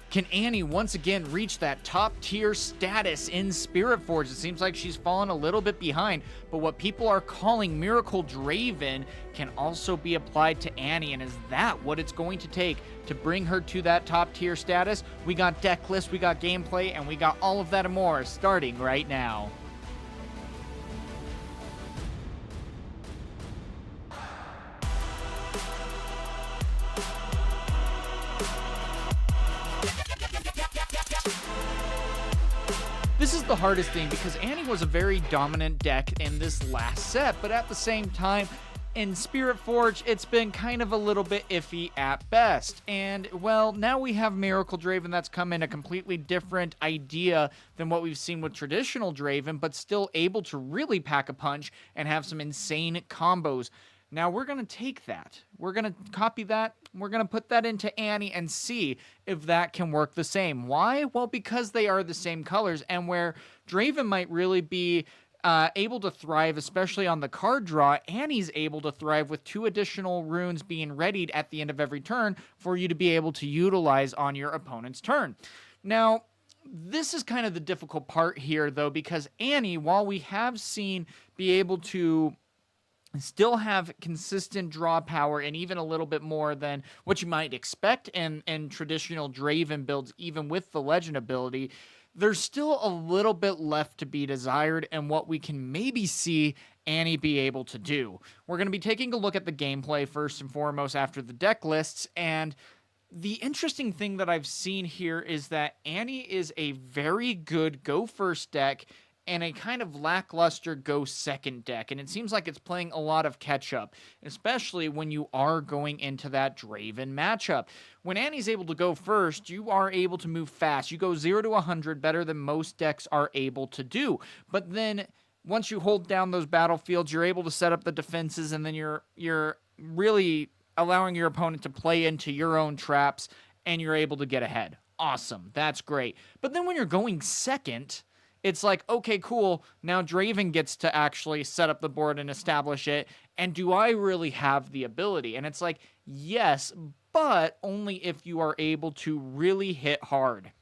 Can Annie once again reach that top tier status in Spiritforged? It seems like she's fallen a little bit behind, but what people are calling Miracle Draven can also be applied to Annie, and is that what it's going to take to bring her to that top tier status? We got deck lists, we got gameplay, and we got all of that and more starting right now. This is the hardest thing because Annie was a very dominant deck in this last set, but at the same time, in Spiritforged, it's been kind of a little bit iffy at best. And, well, now we have Miracle Draven that's come in a completely different idea than what we've seen with traditional Draven, but still able to really pack a punch and have some insane combos. Now, we're going to take that. We're going to copy that. We're going to put that into Annie and see if that can work the same. Why? Well, because they are the same colors, and where Draven might really be able to thrive, especially on the card draw, Annie's able to thrive with 2 additional runes being readied at the end of every turn for you to be able to utilize on your opponent's turn. Now, this is kind of the difficult part here, though, because Annie, while we have seen be able to still have consistent draw power and even a little bit more than what you might expect in traditional Draven builds, even with the Legend ability, there's still a little bit left to be desired and what we can maybe see Annie be able to do. We're going to be taking a look at the gameplay first and foremost after the deck lists, and the interesting thing that I've seen here is that Annie is a very good go first deck and a kind of lackluster go second deck, and it seems like it's playing a lot of catch up, especially when you are going into that Draven matchup. When Annie's able to go first, you are able to move fast. You go 0 to 100 better than most decks are able to do, but then once you hold down those battlefields, you're able to set up the defenses, and then you're really allowing your opponent to play into your own traps, and you're able to get ahead. Awesome, that's great. But then when you're going second, it's like, okay, cool, now Draven gets to actually set up the board and establish it, and do I really have the ability? And it's like, yes, but only if you are able to really hit hard.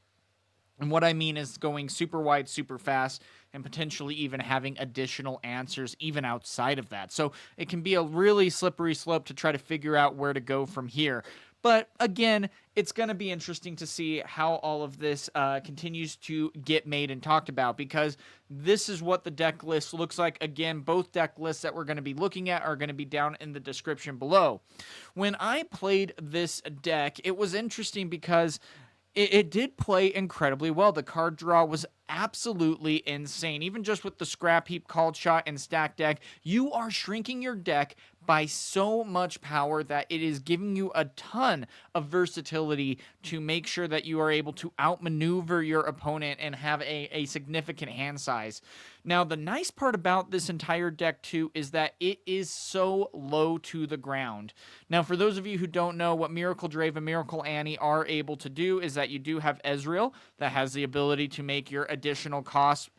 And what I mean is going super wide, super fast, and potentially even having additional answers even outside of that. So it can be a really slippery slope to try to figure out where to go from here. But again, it's going to be interesting to see how all of this continues to get made and talked about, because this is what the deck list looks like. Again, both deck lists that we're going to be looking at are going to be down in the description below. When I played this deck, it was interesting because it did play incredibly well. The card draw was absolutely insane. Even just with the scrap heap, called shot, and stack deck, you are shrinking your deck by so much power that it is giving you a ton of versatility to make sure that you are able to outmaneuver your opponent and have a significant hand size. Now, the nice part about this entire deck, too, is that it is so low to the ground. Now, for those of you who don't know, what Miracle Draven, Miracle Annie are able to do is that you do have Ezreal that has the ability to make your additional costs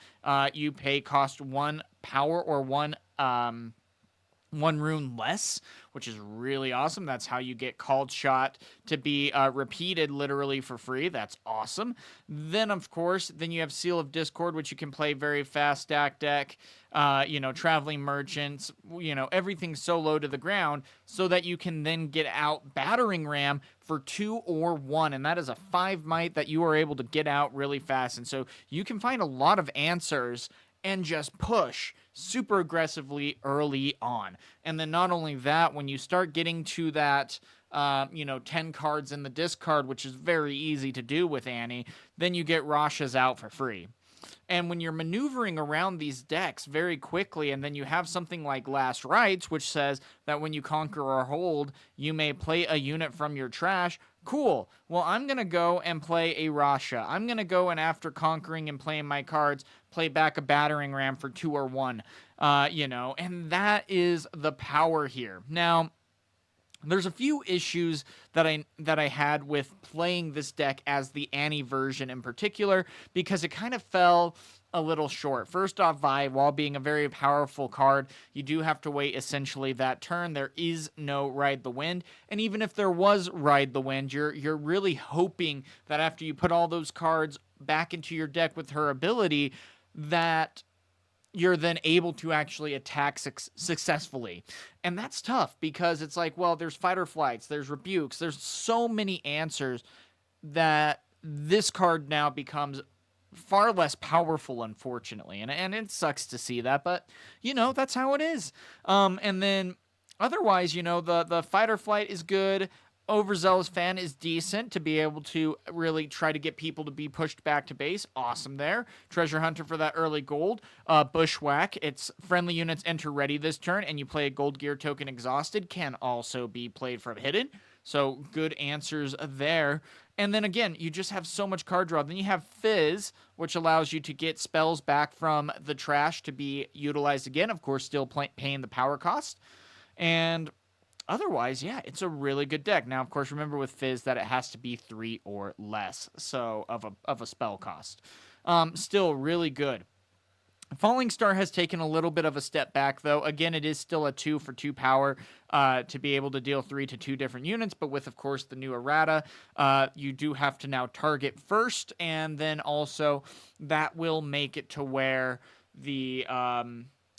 you pay cost 1 power or 1 rune less, which is really awesome. That's how you get Called Shot to be repeated literally for free. That's awesome. Then, of course, then you have Seal of Discord, which you can play very fast stack deck, Traveling Merchants, everything so low to the ground so that you can then get out Battering Ram for 2 or 1, and that is a 5 might that you are able to get out really fast, and so you can find a lot of answers and just push super aggressively early on. And then not only that, when you start getting to that 10 cards in the discard, which is very easy to do with Annie, then you get Rasha's out for free. And when you're maneuvering around these decks very quickly, and then you have something like Last Rites, which says that when you conquer or hold, you may play a unit from your trash. Cool. Well, I'm going to go and play a Rasha. I'm going to go and after conquering and playing my cards, play back a Battering Ram for 2 or 1, and that is the power here. Now, there's a few issues that I had with playing this deck as the Annie version in particular, because it kind of fell a little short. First off, Vi, while being a very powerful card, you do have to wait essentially that turn. There is no Ride the Wind, and even if there was Ride the Wind, you're really hoping that after you put all those cards back into your deck with her ability, that you're then able to actually attack successfully. And that's tough because it's like, well, there's fight or flights, there's rebukes, there's so many answers that this card now becomes far less powerful, unfortunately. And it sucks to see that, but, that's how it is. And then otherwise, the fight or flight is good. Overzealous Fan is decent to be able to really try to get people to be pushed back to base. Awesome there. Treasure Hunter for that early gold. Bushwhack, it's friendly units enter ready this turn, and you play a gold gear token exhausted, can also be played from hidden. So good answers there. And then again, you just have so much card draw. Then you have Fizz, which allows you to get spells back from the trash to be utilized again. Of course, still paying the power cost. And otherwise, yeah, it's a really good deck. Now, of course, remember with Fizz that it has to be 3 or less so of a spell cost. Still really good. Falling Star has taken a little bit of a step back, though. Again, it is still a 2 for 2 power to be able to deal 3 to 2 different units, but with, of course, the new errata, you do have to now target first, and then also that will make it to where the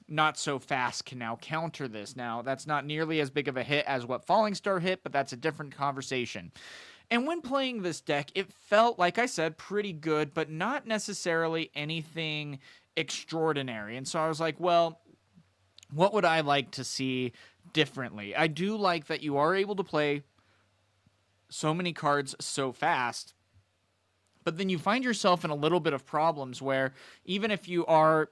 not so fast can now counter this. Now, that's not nearly as big of a hit as what Falling Star hit, but that's a different conversation. And when playing this deck, it felt, like I said, pretty good, but not necessarily anything extraordinary. And so I was like, well, what would I like to see differently? I do like that you are able to play so many cards so fast, but then you find yourself in a little bit of problems where even if you are,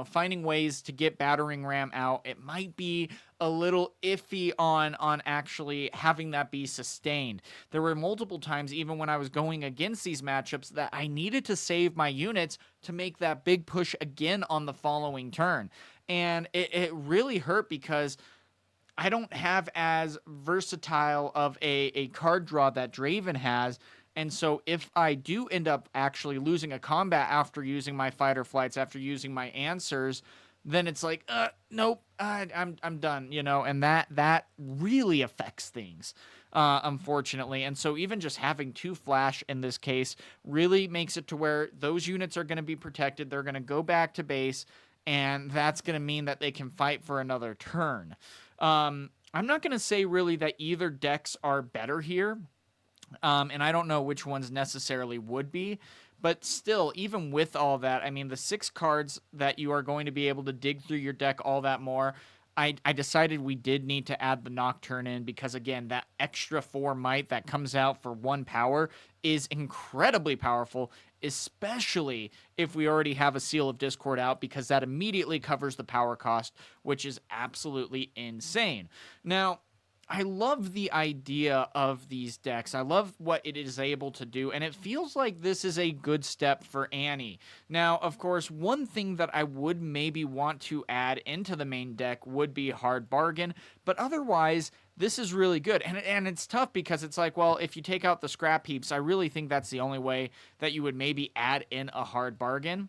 finding ways to get Battering Ram out, it might be a little iffy on actually having that be sustained. There were multiple times, even when I was going against these matchups, that I needed to save my units to make that big push again on the following turn. And it really hurt because I don't have as versatile of a card draw that Draven has. And so if I do end up actually losing a combat after using my fight or flights, after using my answers, then it's like, nope, I'm done, and that really affects things, unfortunately. And so even just having 2 flash in this case really makes it to where those units are going to be protected. They're going to go back to base, and that's going to mean that they can fight for another turn. I'm not going to say really that either decks are better here. And I don't know which ones necessarily would be, but still, even with all that, I mean, the 6 cards that you are going to be able to dig through your deck all that more, I decided we did need to add the Nocturne in because, again, that extra 4 might that comes out for 1 power is incredibly powerful, especially if we already have a Seal of Discord out, because that immediately covers the power cost, which is absolutely insane. Now, I love the idea of these decks. I love what it is able to do, and it feels like this is a good step for Annie. Now, of course, one thing that I would maybe want to add into the main deck would be Hard Bargain, but otherwise, this is really good. And it's tough because it's like, well, if you take out the scrap heaps, I really think that's the only way that you would maybe add in a Hard Bargain.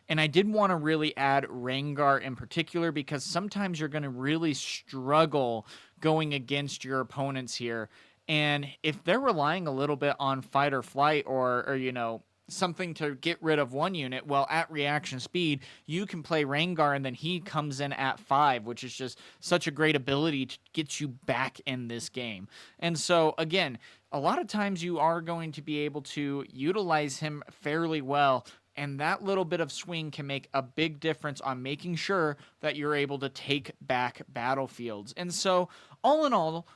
And I did want to really add Rengar in particular because sometimes you're going to really struggle going against your opponents here. And if they're relying a little bit on fight or flight or something to get rid of one unit, well, at reaction speed, you can play Rengar and then he comes in at 5, which is just such a great ability to get you back in this game. And so, again, a lot of times you are going to be able to utilize him fairly well. And that little bit of swing can make a big difference on making sure that you're able to take back battlefields. And so, all in all,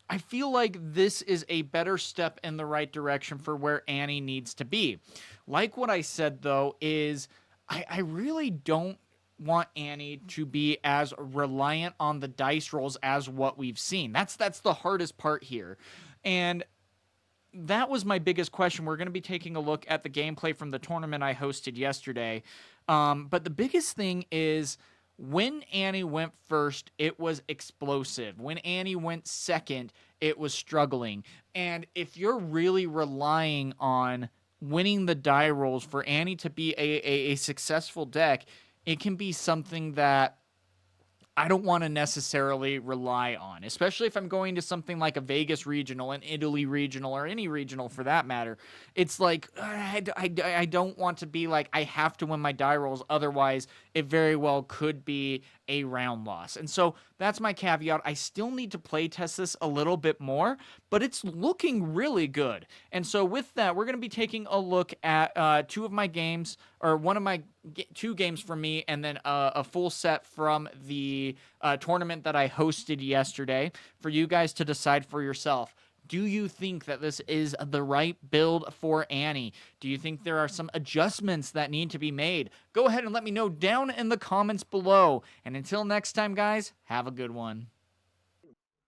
I feel like this is a better step in the right direction for where Annie needs to be. Like what I said, though, is I really don't want Annie to be as reliant on the dice rolls as what we've seen. That's the hardest part here. And that was my biggest question. We're going to be taking a look at the gameplay from the tournament I hosted yesterday. But the biggest thing is when Annie went first, it was explosive. When Annie went second, it was struggling. And if you're really relying on winning the die rolls for Annie to be a successful deck, it can be something that I don't want to necessarily rely on, especially if I'm going to something like a Vegas regional, an Italy regional, or any regional for that matter. It's like, I don't want to be like, I have to win my die rolls. Otherwise, it very well could be a round loss. And so that's my caveat. I still need to play test this a little bit more, but it's looking really good. And so with that, we're going to be taking a look at two of my games, or one of my two games from me, and then a full set from the tournament that I hosted yesterday for you guys to decide for yourself. Do you think that this is the right build for Annie? Do you think there are some adjustments that need to be made? Go ahead and let me know down in the comments below. And until next time, guys, have a good one.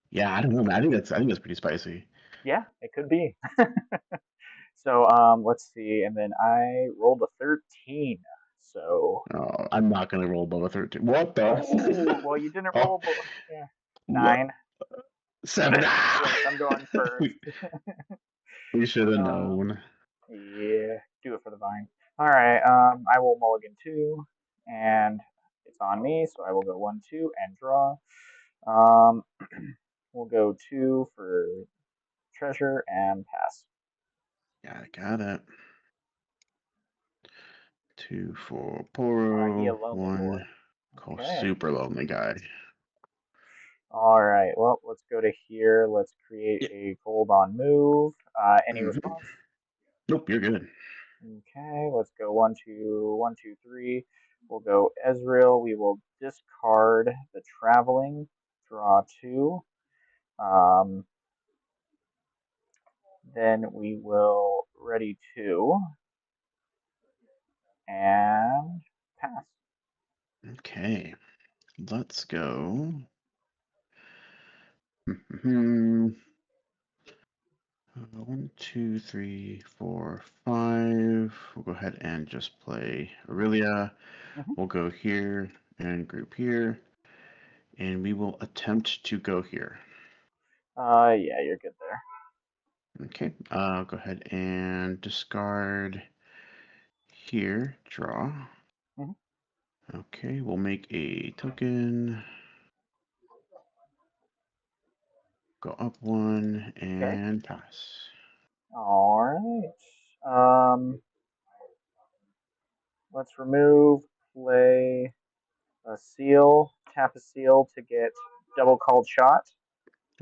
Yeah, I don't know, man. I think that's pretty spicy. Yeah, it could be. So let's see, and then I rolled a 13. So Oh, I'm not gonna roll above a 13. What oh, the? well, you didn't Oh, roll, yeah, what? 9. 7. Yes, I'm going first. We should have uh, known. yeah, do it for the vine. All right, I will mulligan 2, and it's on me, so I will go 1, 2, and draw. Um, we'll go 2 for treasure and pass. Yeah, I got it. 2 for He a Poro. lonely boy. 1. Call Okay. super lonely guy. All right. Well, let's go to here. Let's create Yeah. a gold on move. Any Mhm. response? Nope, you're good. Okay. Let's go 1, 2, 1, 2, 3. We'll go Ezreal. We will discard the traveling. Draw 2. Um, then we will ready 2 and pass. Okay, let's go. Mhm. 1, 2, 3, 4, 5. We'll go ahead and just play Aurelia. Mhm. We'll go here and group here, and we will attempt to go here. Yeah, you're good there. Okay, I'll go ahead and discard here, draw. Mhm. Okay, we'll make a token, go up 1, Okay. and pass. All right. Let's remove, play a seal, tap a seal to get double called shot.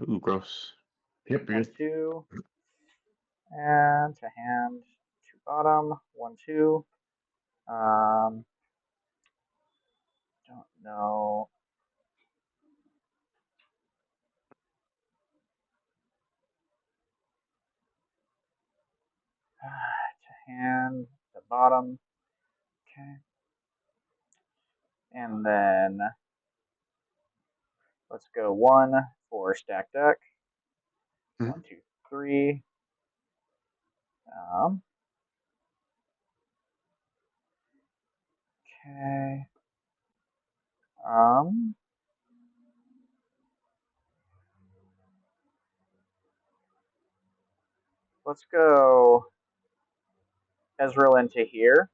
Ooh, gross. Yep, you're One, good. two, and to hand to bottom. 1, 2. Um, don't know. To hand the bottom. Okay. And then let's go 1 for stack deck. Mhm. 1, 2, 3. Um, okay. Um, let's go Ezreal into here,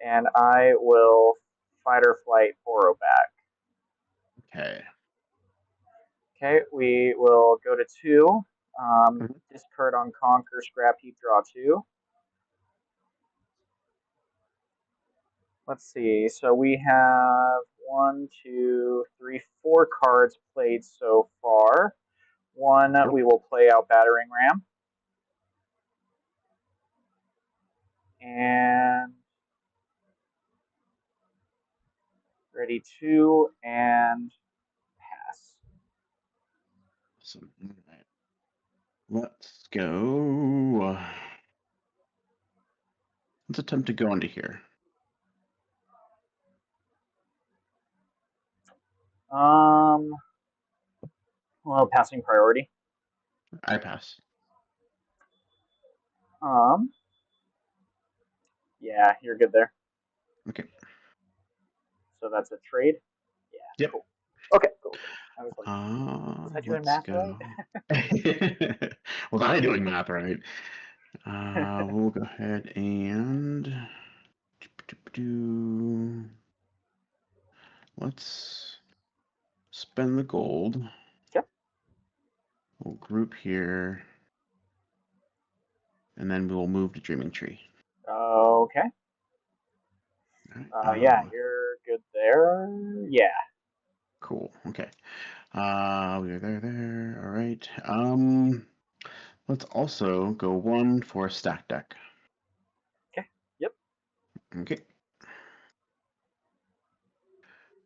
and I will fight or flight Oro back. Okay. Okay, we will go to 2. Mhm. Discard on Conquer, scrap heap, draw 2. Let's see. So we have 1, 2, 3, 4 cards played so far. One, Yep. we will play out Battering Ram. And ready 2 and pass. Awesome. All right. Let's go. Let's attempt to go into here. Um, well, passing priority. I pass. Um, yeah, you're good there. Okay. So that's a trade. Yeah, Yep. cool. Okay, cool. I was like, was I doing Let's math right? go. Was I doing math right? We'll go ahead and let's spend the gold. Okay. We'll group here, and then we will move to Dreaming Tree. Okay. Right. Yeah, you're good there. Yeah. Cool. Okay. We are there. All right. Let's also go one for a stack deck. Okay. Yep. Okay.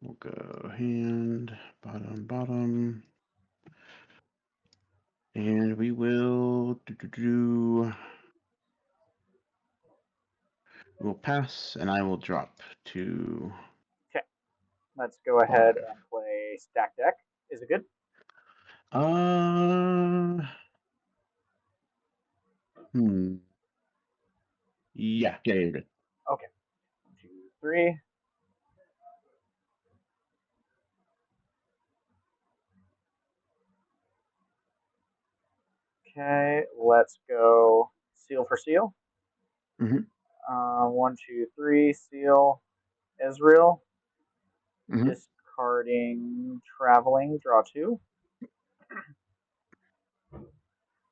We'll go hand, bottom. And we will we'll pass, and I will drop to Okay. Let's go ahead 5. and play stack deck. Is it good? Yeah, you're good. Okay. 1, 2, 3. Okay, let's go seal for seal. Mhm. 1, 2, 3, seal Israel. Mhm. Discarding traveling, draw 2.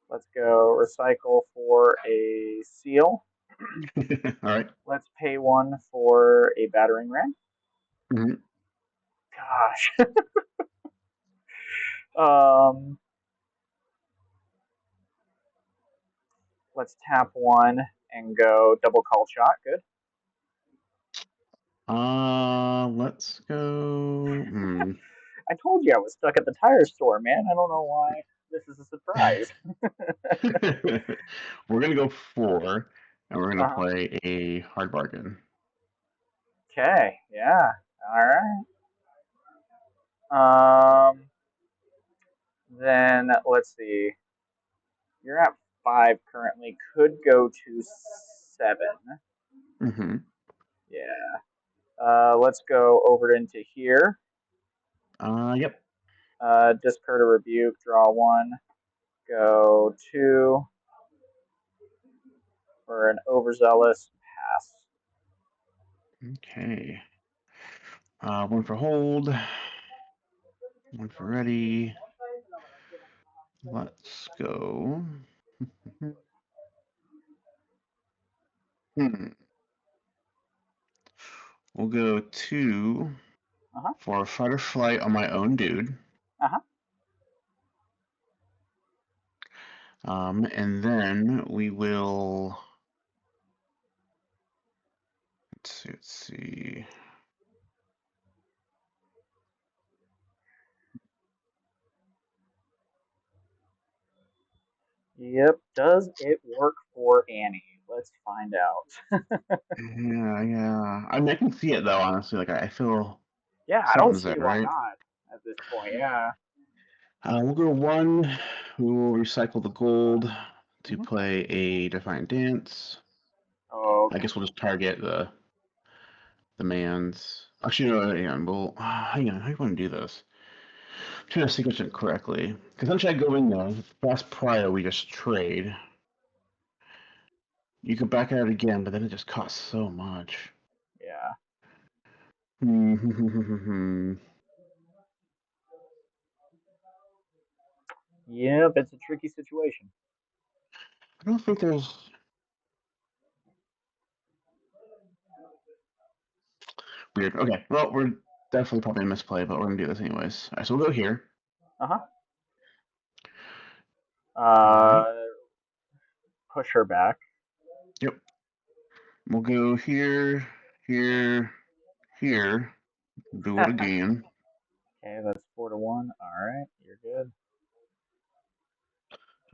Let's go recycle for a seal. All right. Let's pay 1 for a battering ram. Mhm. Gosh. um, let's tap 1 and go double call shot. Good. Let's go. I told you I was stuck at the tire store, man. I don't know why this is a surprise. We're gonna go 4, and we're gonna Uh-huh. play a hard bargain. Okay, yeah. All right. Then let's see. You're at 5 currently. Could go to 7. Mm-hmm. Yeah. Let's go over into here. Yep. Discard a rebuke. Draw 1. Go 2. For an overzealous pass. Okay. 1 for hold. 1 for ready. Let's go. We'll go 2 Uh-huh. for fight or flight on my own dude. Uh-huh. And then we will. Let's see. Yep. Does it work for Annie? Let's find out. Yeah. I mean, I can see it though. Honestly, like I feel Yeah, I don't something's see there, why right? not at this point. Yeah. We'll go 1. We will recycle the gold to Mm-hmm. play a Defiant Dance. I Okay. guess we'll just target the man's. Actually, no, hang on. Well, hang on. How do you want to do this? I'm trying to sequence it correctly. Because then should I go in there? Fast prior, we just trade. You could back out again, but then it just costs so much. Yeah. I Yep, it's a tricky situation. don't think there's. Weird. Okay. Well, we're definitely probably a misplay, but we're gonna do this anyways. All right, so we'll go here. Uh-huh. All right. Push her back. Yep. We'll go here, here, here. Do it again. Okay, that's 4 to 1. All right, you're good.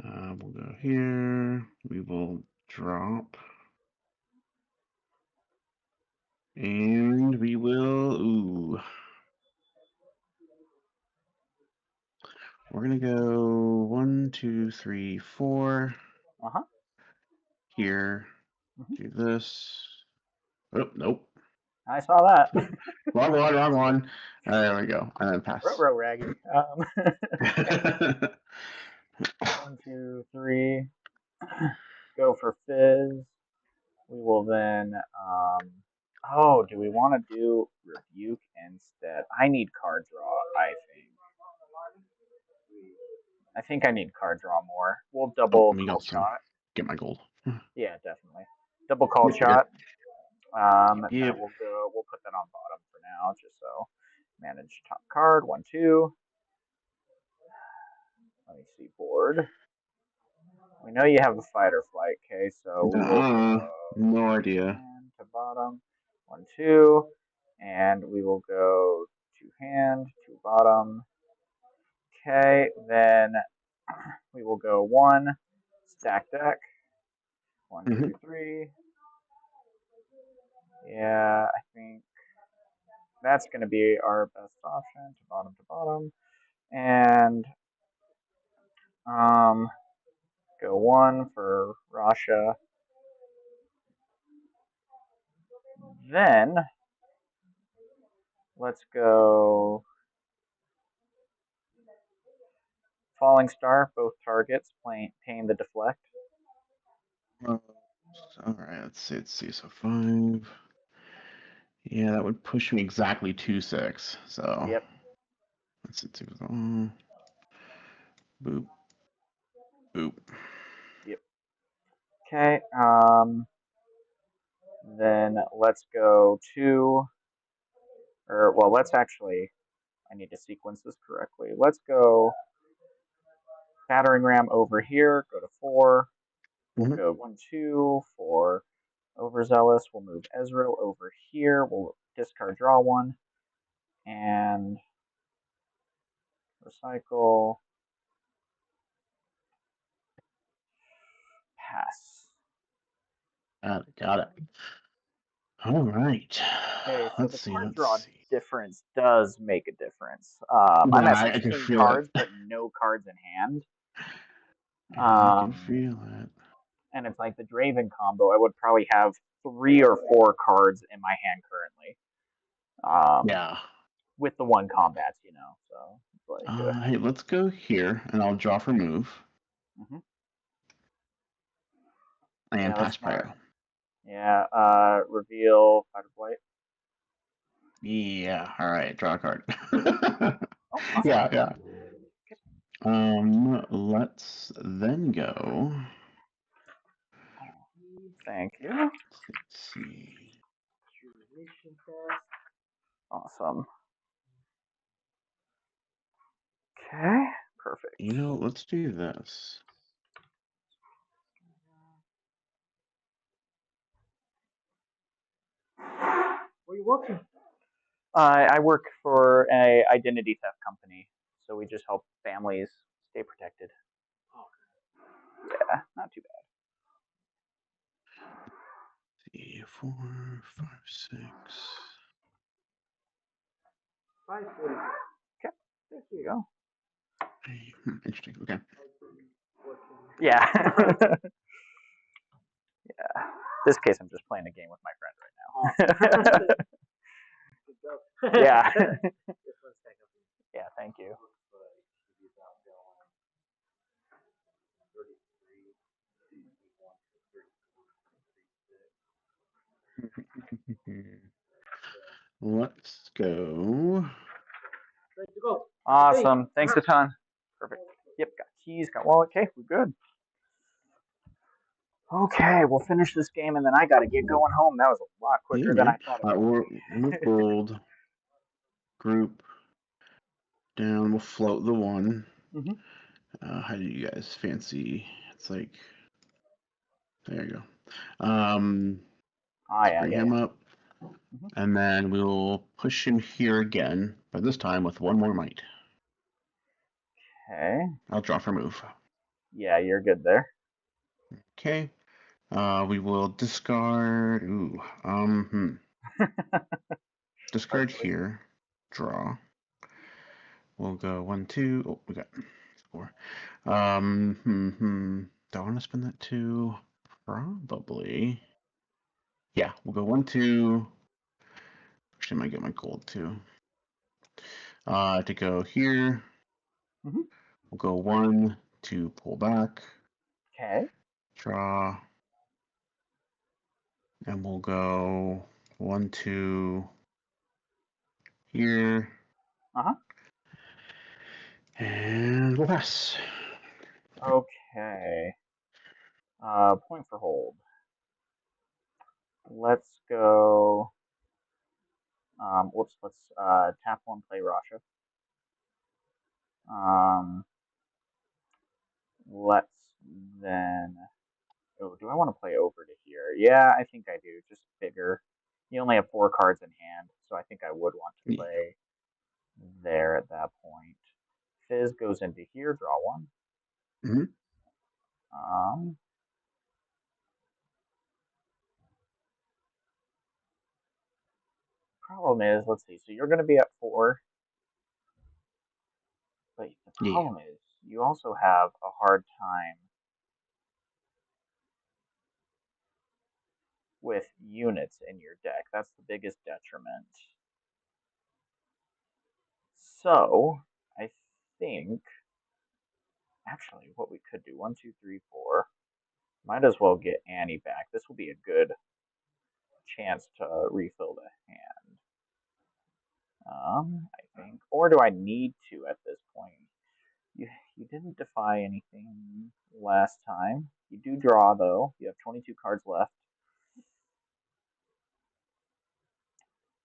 We'll go here. We will drop. And we will. Ooh. We're going to go 1, 2, 3, 4. Uh-huh. Here. Mm-hmm. Do this. Oh, nope. I saw that. Wrong one. There we go. And then pass. Ruh-roh, Raggy. Okay. 1, 2, 3. go for Fizz. We will then. Oh, do we want to do Rebuke instead? I need card draw, I think I need card draw more. We'll double Let me call also shot. get my gold. Yeah, definitely. Double call Yep, okay. shot. Yep. That we'll put that on bottom for now, just so. Manage top card, 1-2. Let me see, board. We know you have the fight or flight, okay, so we will go no idea. hand to bottom, 1-2, and we will go two hand, two bottom. Okay, then we will go one, stack deck, 1, 2, 3. Yeah, I think that's going to be our best option, to bottom, and go one for Rasha. Then let's go Falling Star, both targets, paying the deflect. All right, let's see. So 5. Yeah, that would push me exactly 2-6. So Yep. let's see. Boop. Boop. Yep. Okay. Then let's go to, let's actually. I need to sequence this correctly. Let's go battering ram over here. Go to 4. We'll go 1-2 for overzealous. We'll move Ezreal over here. We'll discard draw 1 and recycle. Pass. Got it. All right. Okay, so Let's the see. card Let's draw see. difference does make a difference. I'm Yeah, at I can 16 feel cards, it. but no cards in hand. I can feel it. And it's like the Draven combo. I would probably have 3 or 4 cards in my hand currently. Yeah. With the one combats, So it's like. Hey, let's go here, and I'll draw for move. Mhm. And Yeah, pass that's smart. pyro. Yeah. Reveal Fight or Flight. Yeah. All right. Draw a card. Oh, awesome. Yeah. Let's then go. Thank you. Let's see. Awesome. Okay. Perfect. Let's do this. Where are you working? I work for a identity theft company, so we just help families stay protected. Yeah, not too bad. 3, 4, 5, 6. 540. Okay, there you go. Interesting. Okay. Yeah. Yeah. This case, I'm just playing a game with my friend right now. Yeah. Yeah. Thank you. Let's go. Awesome. Thanks a ton. Perfect. Yep. Got keys. Got wallet. Okay, we're good. Okay, we'll finish this game and then I gotta get going home. That was a lot quicker than I thought it would be. We'll gold. Group. Down. We'll float the 1. How do you guys fancy? It's like. There you go. Bring him up. And then we'll push him here again, but this time with 1 more might. Okay. I'll draw for move. Yeah, you're good there. Okay. We will discard. Discard here. Draw. We'll go 1, 2. Oh, we got 4. Do I want to spend that 2? Probably. Yeah, we'll go 1, 2. Actually, I might get my gold too. To go here. We'll go 1, 2, pull back. Okay. Draw. And we'll go 1, 2 here. Uh-huh. And we'll pass. Okay. Point for hold. Let's go. Whoops. Let's tap one, play Rasha. Let's then. Oh, do I want to play over to here? Yeah, I think I do. Just bigger. You only have 4 cards in hand, so I think I would want to play there at that point. Fizz goes into here, draw one. Mm-hmm. Problem is, let's see. So you're going to be at 4, but the Yeah. problem is you also have a hard time with units in your deck. That's the biggest detriment. So I think actually what we could do 1, 2, 3, 4. Might as well get Annie back. This will be a good chance to refill the hand. I think, or do I need to at this point? You didn't defy anything last time. You do draw though. You have 22 cards left.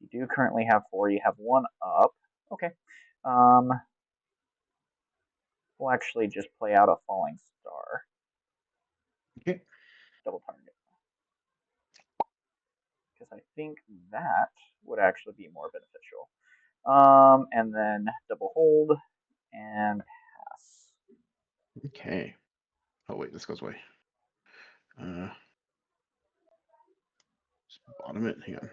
You do currently have 4. You have 1 up. Okay. We'll actually just play out a falling star. Okay. Double target. Because I think that would actually be more beneficial. And then double hold and pass. Okay. Oh wait, this goes away. Just bottom it. Hang on.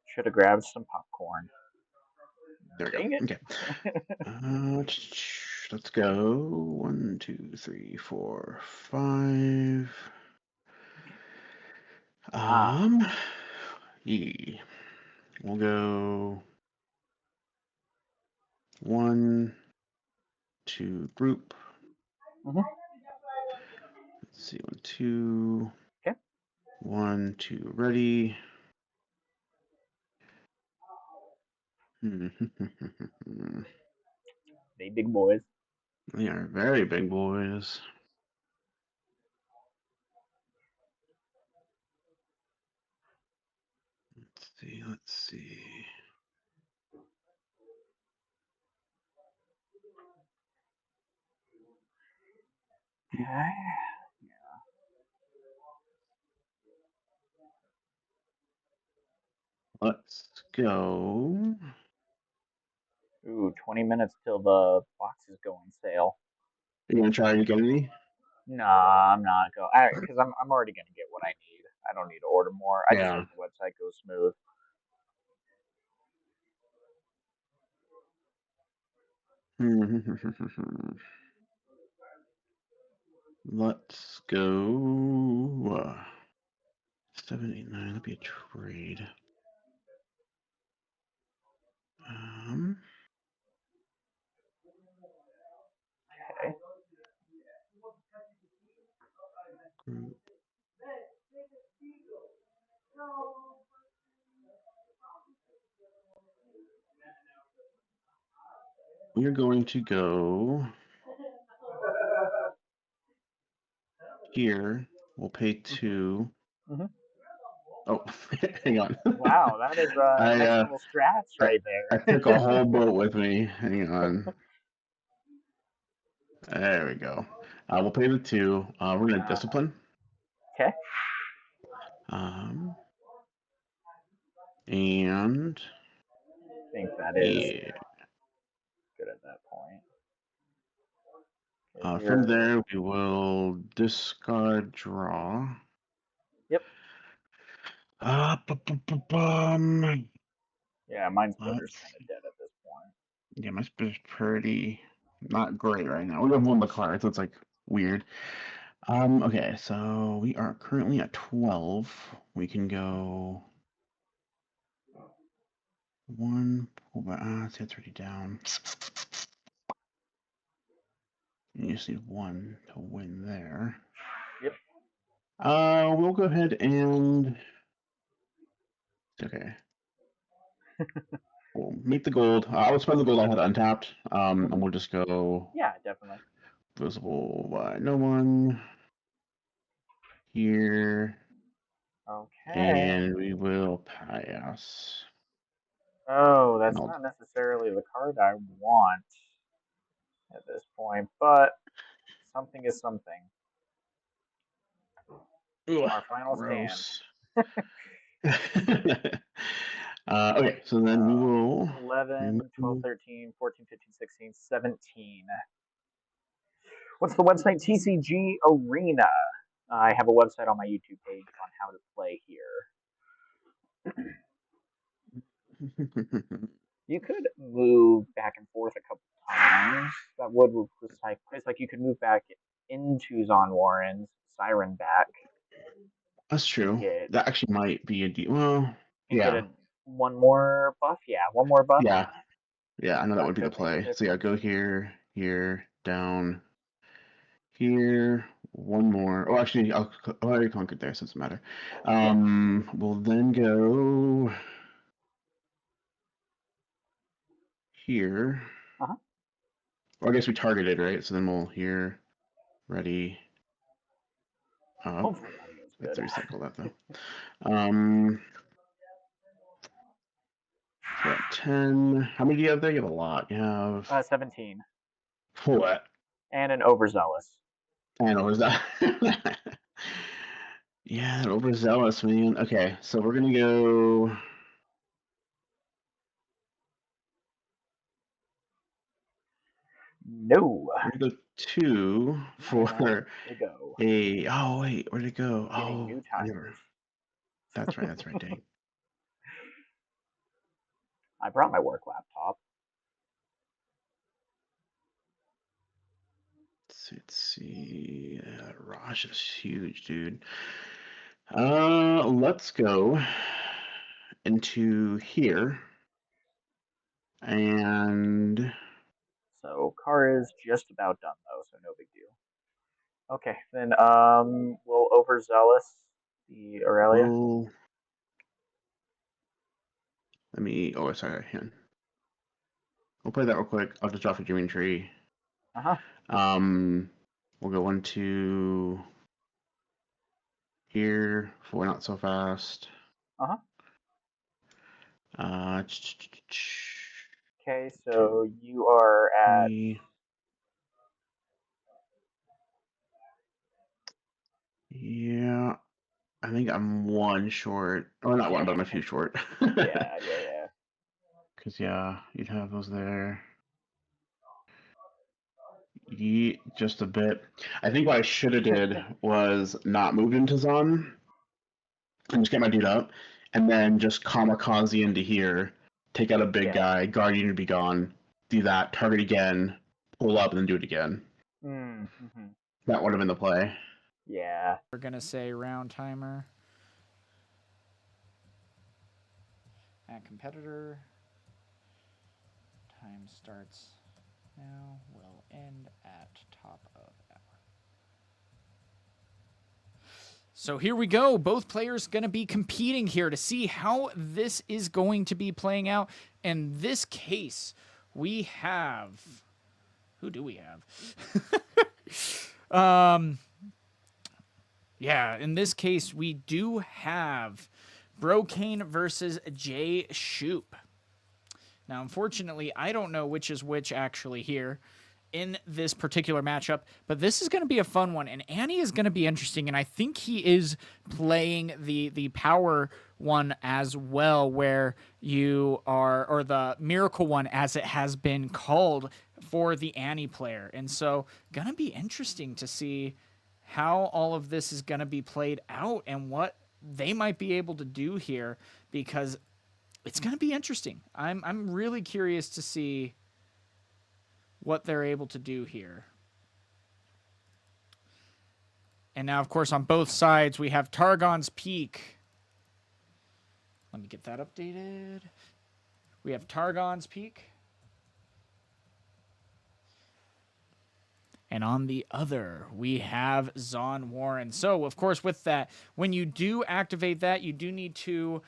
Should have grabbed some popcorn. There we Dang go. it. Okay. Let's go. 1, 2, 3, 4, 5. Yeah. We'll go 1, 2 group. Mm-hmm. Let's see, 1, 2. Okay. 1, 2 ready. They big boys. They are very big boys. Let's see. Okay. Let's go. Ooh, 20 minutes till the box is going sale. You gonna try to get any? Nah, I'm not going. Because I'm already gonna get what I need. I don't need to order more. I just Yeah. hope the website goes smooth. Let's go. 7, 8, 9. That'd be a trade. Okay. Group. We're going to go here. We'll pay 2. Mm-hmm. Oh, hang on. Wow, that is next level strats right I there. took a whole boat with me. Hang on. There we go. We'll pay the 2. We're gonna discipline. Okay. And I think that is yeah. good at that point. From there, we will discard draw. Yep. Bum. Yeah, mine's Spinner's kind of dead at this point. Yeah, my spinner's pretty not great right now. We have one of the cards, so it's like weird. Okay, so we are currently at 12. We can go 1, pull back. See, it's already down. You just need 1 to win there. Yep. We'll go ahead and okay. We'll meet the gold. I will spend the gold I had untapped. And we'll just go Yeah, definitely. visible by no one here, Okay. and we will pass. Oh, that's No. not necessarily the card I want at this point, but something is something. Ugh, Our final stand. gross. Okay, so then we will 11, 12, remove 13, 14, 15, 16, 17. What's the website? TCG Arena. I have a website on my YouTube page on how to play here. You could move back and forth a couple times. That would recycle. It's like you could move back into Zon Warren's Siren back That's true. get That actually might be a deal. Well, and get yeah, a one more buff. Yeah, one more buff. yeah, yeah. I know that That would be the could make a play. So yeah, difference. go here, here, down, here. One more. Oh, actually, I already conquered there, so it doesn't matter. Yeah. We'll then go here. Uh-huh. Or I guess we targeted, right? So then we'll here, ready, up. Hopefully audio's We have to good. recycle that though. So we're at 10. How many do you have there? You have a lot. You have 17. what? And an overzealous. I know, is that? Yeah, an overzealous, man. Okay, so we're gonna go. No. We're gonna go 2 for To go. a. Oh wait, where'd it go? Getting new Oh, I never. tires. That's right. That's right. Dang. I brought my work laptop. Let's see. Raj is huge, dude. Let's go into here, and So car is just about done though, so no big deal. Okay, then we'll overzealous the Aurelia. we'll. Let me. Oh, sorry. Hang on. We'll play that real quick. I'll just drop a dreaming tree. Uh-huh. We'll go 1, 2 here for not so fast. Uh-huh. Uh, Okay, so you are at yeah, I think I'm one short. Or not one, but I'm a few short. yeah. Because, yeah, you'd have those there. Just a bit. I think what I should have did was not move into Zon and just get my dude up, and then just kamikaze into here, take out a big guy, Guardian would be gone, do that, target again, pull up, and then do it again. Mm-hmm. That would have been the play. Yeah. We're gonna say round timer. At competitor. Time starts now. Will end at top of hour. So here we go. Both players going to be competing here to see how this is going to be playing out. In this case, we have... Who do we have? Yeah, in this case, we do have Brocane versus Jay Shoop. Now, unfortunately, I don't know which is which actually here in this particular matchup, but this is going to be a fun one, and Annie is going to be interesting, and I think he is playing the power one as well, where you are, or the miracle one as it has been called for the Annie player, and so going to be interesting to see how all of this is going to be played out and what they might be able to do here, because it's going to be interesting. I'm really curious to see what they're able to do here. And now, of course, on both sides, we have Targon's Peak. Let me get that updated. We have Targon's Peak. And on the other, we have Zon Warren. So, of course, with that, when you do activate that, you do need to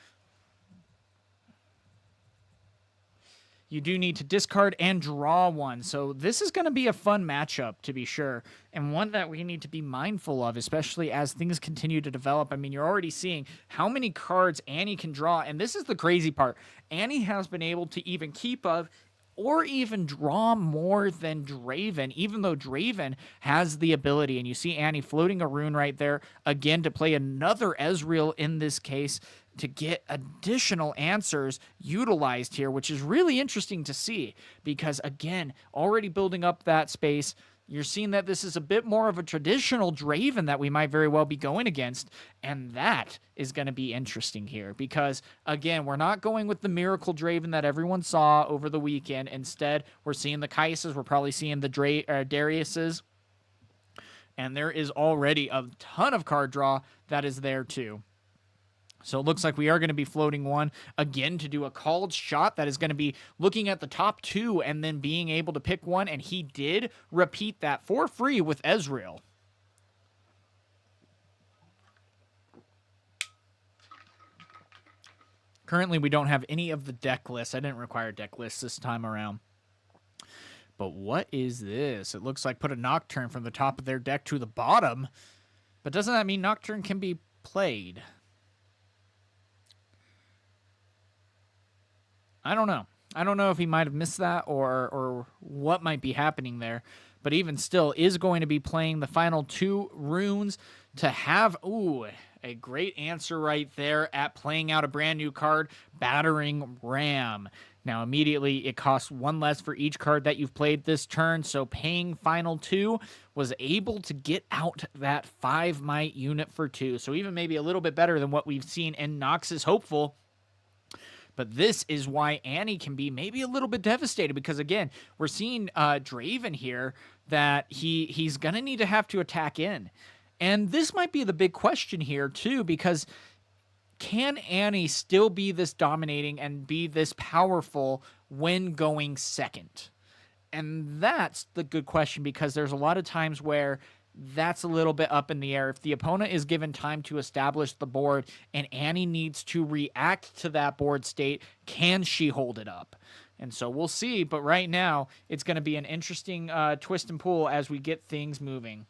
discard and draw one. So this is going to be a fun matchup, to be sure, and one that we need to be mindful of, especially as things continue to develop. I mean, you're already seeing how many cards Annie can draw, and this is the crazy part. Annie has been able to even keep up or even draw more than Draven, even though Draven has the ability. And you see Annie floating a rune right there, again, to play another Ezreal in this case, to get additional answers utilized here, which is really interesting to see because, again, already building up that space, you're seeing that this is a bit more of a traditional Draven that we might very well be going against, and that is going to be interesting here because, again, we're not going with the Miracle Draven that everyone saw over the weekend. Instead, we're seeing the Kai'Sas, we're probably seeing the Dariuses, and there is already a ton of card draw that is there too. So it looks like we are going to be floating one again to do a called shot that is going to be looking at the top two and then being able to pick one. And he did repeat that for free with Ezreal. Currently, we don't have any of the deck lists. I didn't require deck lists this time around. But what is this? It looks like put a Nocturne from the top of their deck to the bottom. But doesn't that mean Nocturne can be played? I don't know. I don't know if he might have missed that or what might be happening there. But even still, is going to be playing the final two runes to have, a great answer right there at playing out a brand new card, Battering Ram. Now, immediately, it costs one less for each card that you've played this turn, so paying final two was able to get out that 5 might unit for 2. So even maybe a little bit better than what we've seen in Nox's Hopeful. But this is why Annie can be maybe a little bit devastated because, again, we're seeing Draven here that he's going to need to have to attack in. And this might be the big question here, too, because can Annie still be this dominating and be this powerful when going second? And that's the good question because there's a lot of times where that's a little bit up in the air. If the opponent is given time to establish the board and Annie needs to react to that board state, can she hold it up? And so we'll see, but right now it's going to be an interesting twist and pull as we get things moving.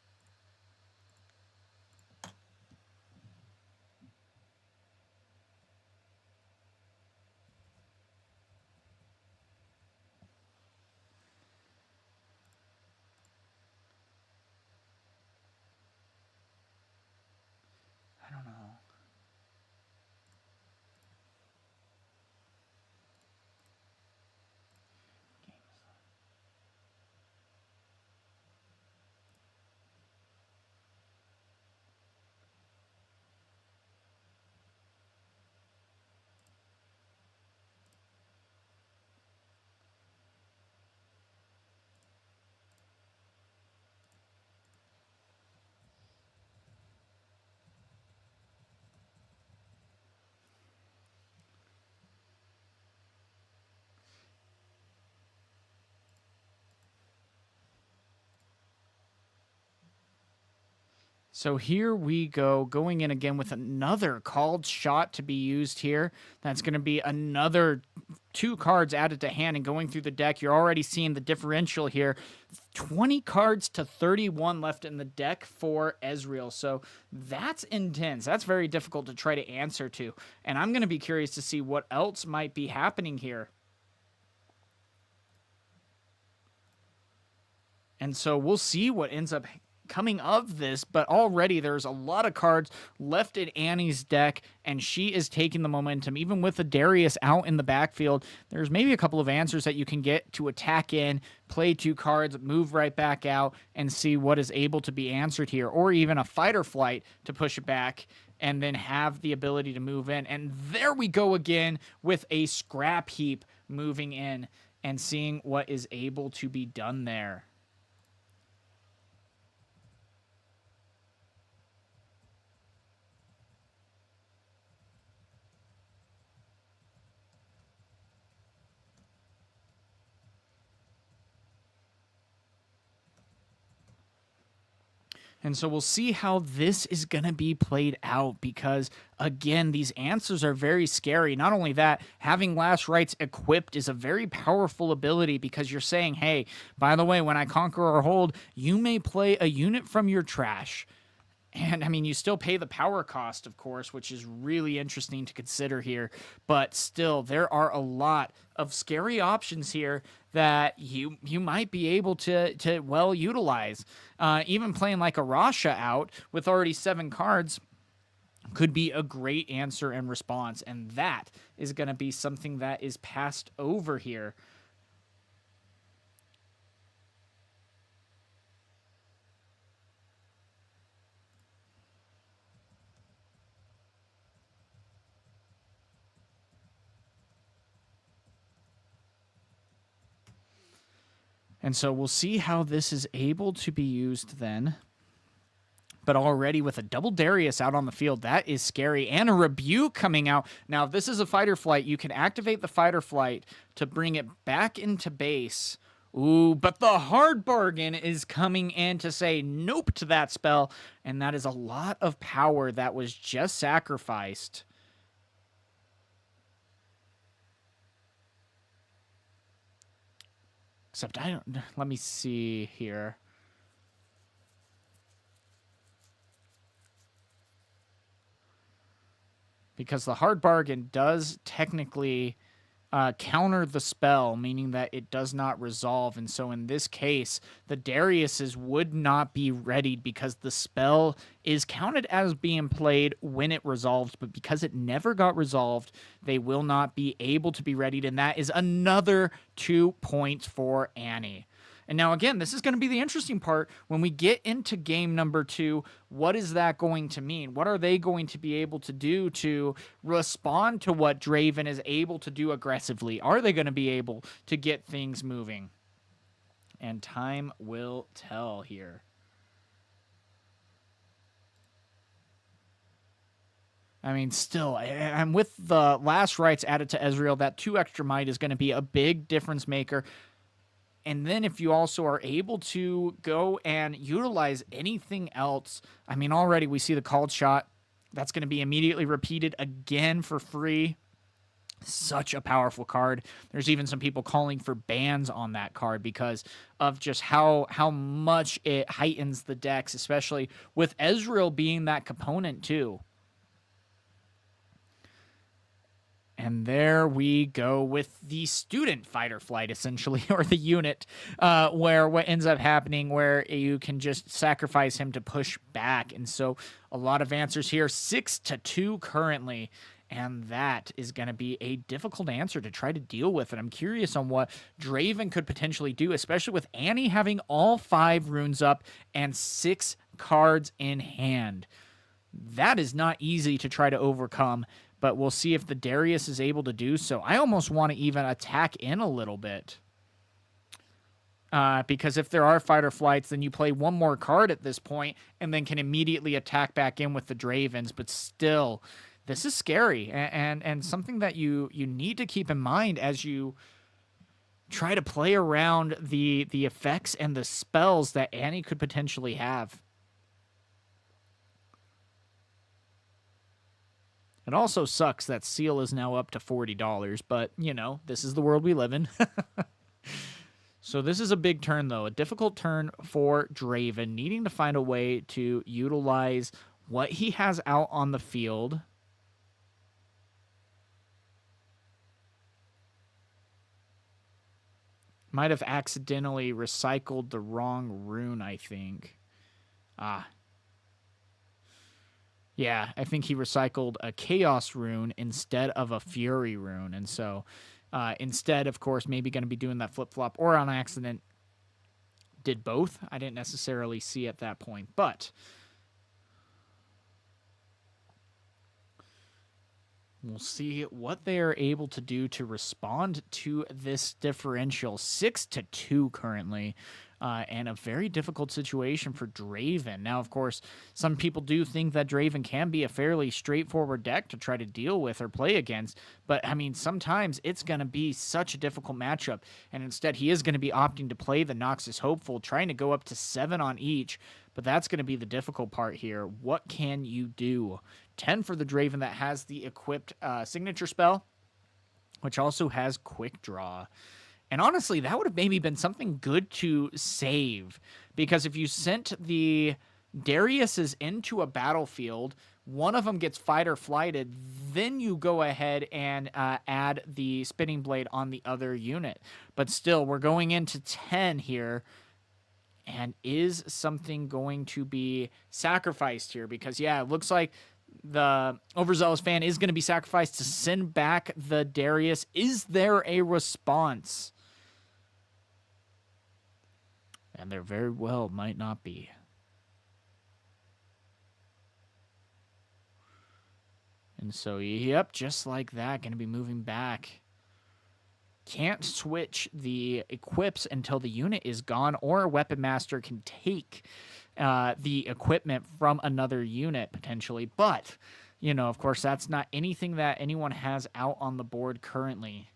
I don't know. So here we go, going in again with another called shot to be used here. That's going to be another 2 cards added to hand and going through the deck. You're already seeing the differential here. 20 cards to 31 left in the deck for Ezreal. So that's intense. That's very difficult to try to answer to. And I'm going to be curious to see what else might be happening here. And so we'll see what ends up coming of this, but already there's a lot of cards left in Annie's deck, and she is taking the momentum. Even with the Darius out in the backfield, there's maybe a couple of answers that you can get to attack in, play 2 cards, move right back out, and see what is able to be answered here, or even a fight or flight to push it back and then have the ability to move in. And there we go again with a scrap heap moving in and seeing what is able to be done there. And so we'll see how this is going to be played out because, again, these answers are very scary. Not only that, having Last Rites equipped is a very powerful ability because you're saying, hey, by the way, when I conquer or hold, you may play a unit from your trash. And I mean, you still pay the power cost, of course, which is really interesting to consider here. But still, there are a lot of scary options here that you might be able to well utilize. Even playing like a Rasha out with already 7 cards could be a great answer and response. And that is going to be something that is passed over here. And so we'll see how this is able to be used then. But already with a double Darius out on the field, that is scary. And a Rebuke coming out. Now, if this is a fight or flight, you can activate the fight or flight to bring it back into base. Ooh, but the hard bargain is coming in to say nope to that spell. And that is a lot of power that was just sacrificed. Except I don't... Let me see here. Because the hard bargain does technically counter the spell, meaning that it does not resolve. And so in this case, the Dariuses would not be readied because the spell is counted as being played when it resolved, but because it never got resolved, they will not be able to be readied. And that is another 2 points for Annie. And now, again, this is going to be the interesting part. When we get into game number 2, what is that going to mean? What are they going to be able to do to respond to what Draven is able to do aggressively? Are they going to be able to get things moving? And time will tell here. I mean, still, I'm with the Last Rites added to Ezreal. That 2 extra might is going to be a big difference maker. And then if you also are able to go and utilize anything else, I mean, already we see the called shot. That's going to be immediately repeated again for free. Such a powerful card. There's even some people calling for bans on that card because of just how much it heightens the decks, especially with Ezreal being that component too. And there we go with the student fight or flight, essentially, or the unit, where what ends up happening where you can just sacrifice him to push back. And so a lot of answers here, 6-2 currently. And that is going to be a difficult answer to try to deal with. And I'm curious on what Draven could potentially do, especially with Annie having all 5 runes up and 6 cards in hand. That is not easy to try to overcome. But we'll see if the Darius is able to do so. I almost want to even attack in a little bit. Because if there are fight or flights, then you play 1 more card at this point and then can immediately attack back in with the Dravens. But still, this is scary and something that you need to keep in mind as you try to play around the effects and the spells that Annie could potentially have. It also sucks that Seal is now up to $40, but, you know, this is the world we live in. So this is a big turn, though. A difficult turn for Draven, needing to find a way to utilize what he has out on the field. Might have accidentally recycled the wrong rune, I think. Yeah, I think he recycled a Chaos rune instead of a Fury rune. And so instead, of course, maybe going to be doing that flip-flop or on accident did both. I didn't necessarily see at that point, but we'll see what they are able to do to respond to this differential. 6-2 currently. and a very difficult situation for Draven. Now, of course, some people do think that Draven can be a fairly straightforward deck to try to deal with or play against, but I mean, sometimes it's going to be such a difficult matchup, and instead he is going to be opting to play the Noxus Hopeful, trying to go up to 7 on each, but that's going to be the difficult part here. What can you do? 10 for the Draven that has the equipped signature spell, which also has quick draw. And honestly, that would have maybe been something good to save, because if you sent the Dariuses into a battlefield, one of them gets fight or flighted, then you go ahead and add the spinning blade on the other unit. But still, we're going into 10 here, and is something going to be sacrificed here? Because, yeah, it looks like the overzealous fan is going to be sacrificed to send back the Darius. Is there a response? And there very well might not be. And so, yep, just like that, going to be moving back. Can't switch the equips until the unit is gone, or a weapon master can take the equipment from another unit, potentially. But, you know, of course, that's not anything that anyone has out on the board currently.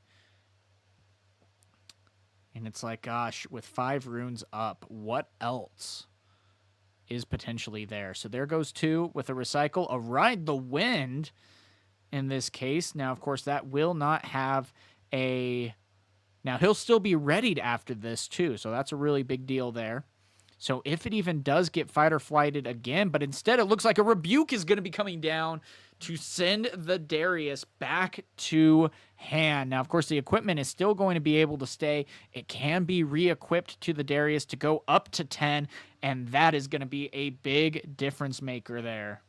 And it's like, gosh, with 5 runes up, what else is potentially there? So there goes 2 with a recycle, a Ride the Wind in this case. Now, of course, that will not have a... Now, he'll still be readied after this, too, so that's a really big deal there. So if it even does get fight or flighted again, but instead it looks like a Rebuke is going to be coming down to send the Darius back to hand. Now, of course, the equipment is still going to be able to stay. It can be re-equipped to the Darius to go up to 10, and that is going to be a big difference maker there.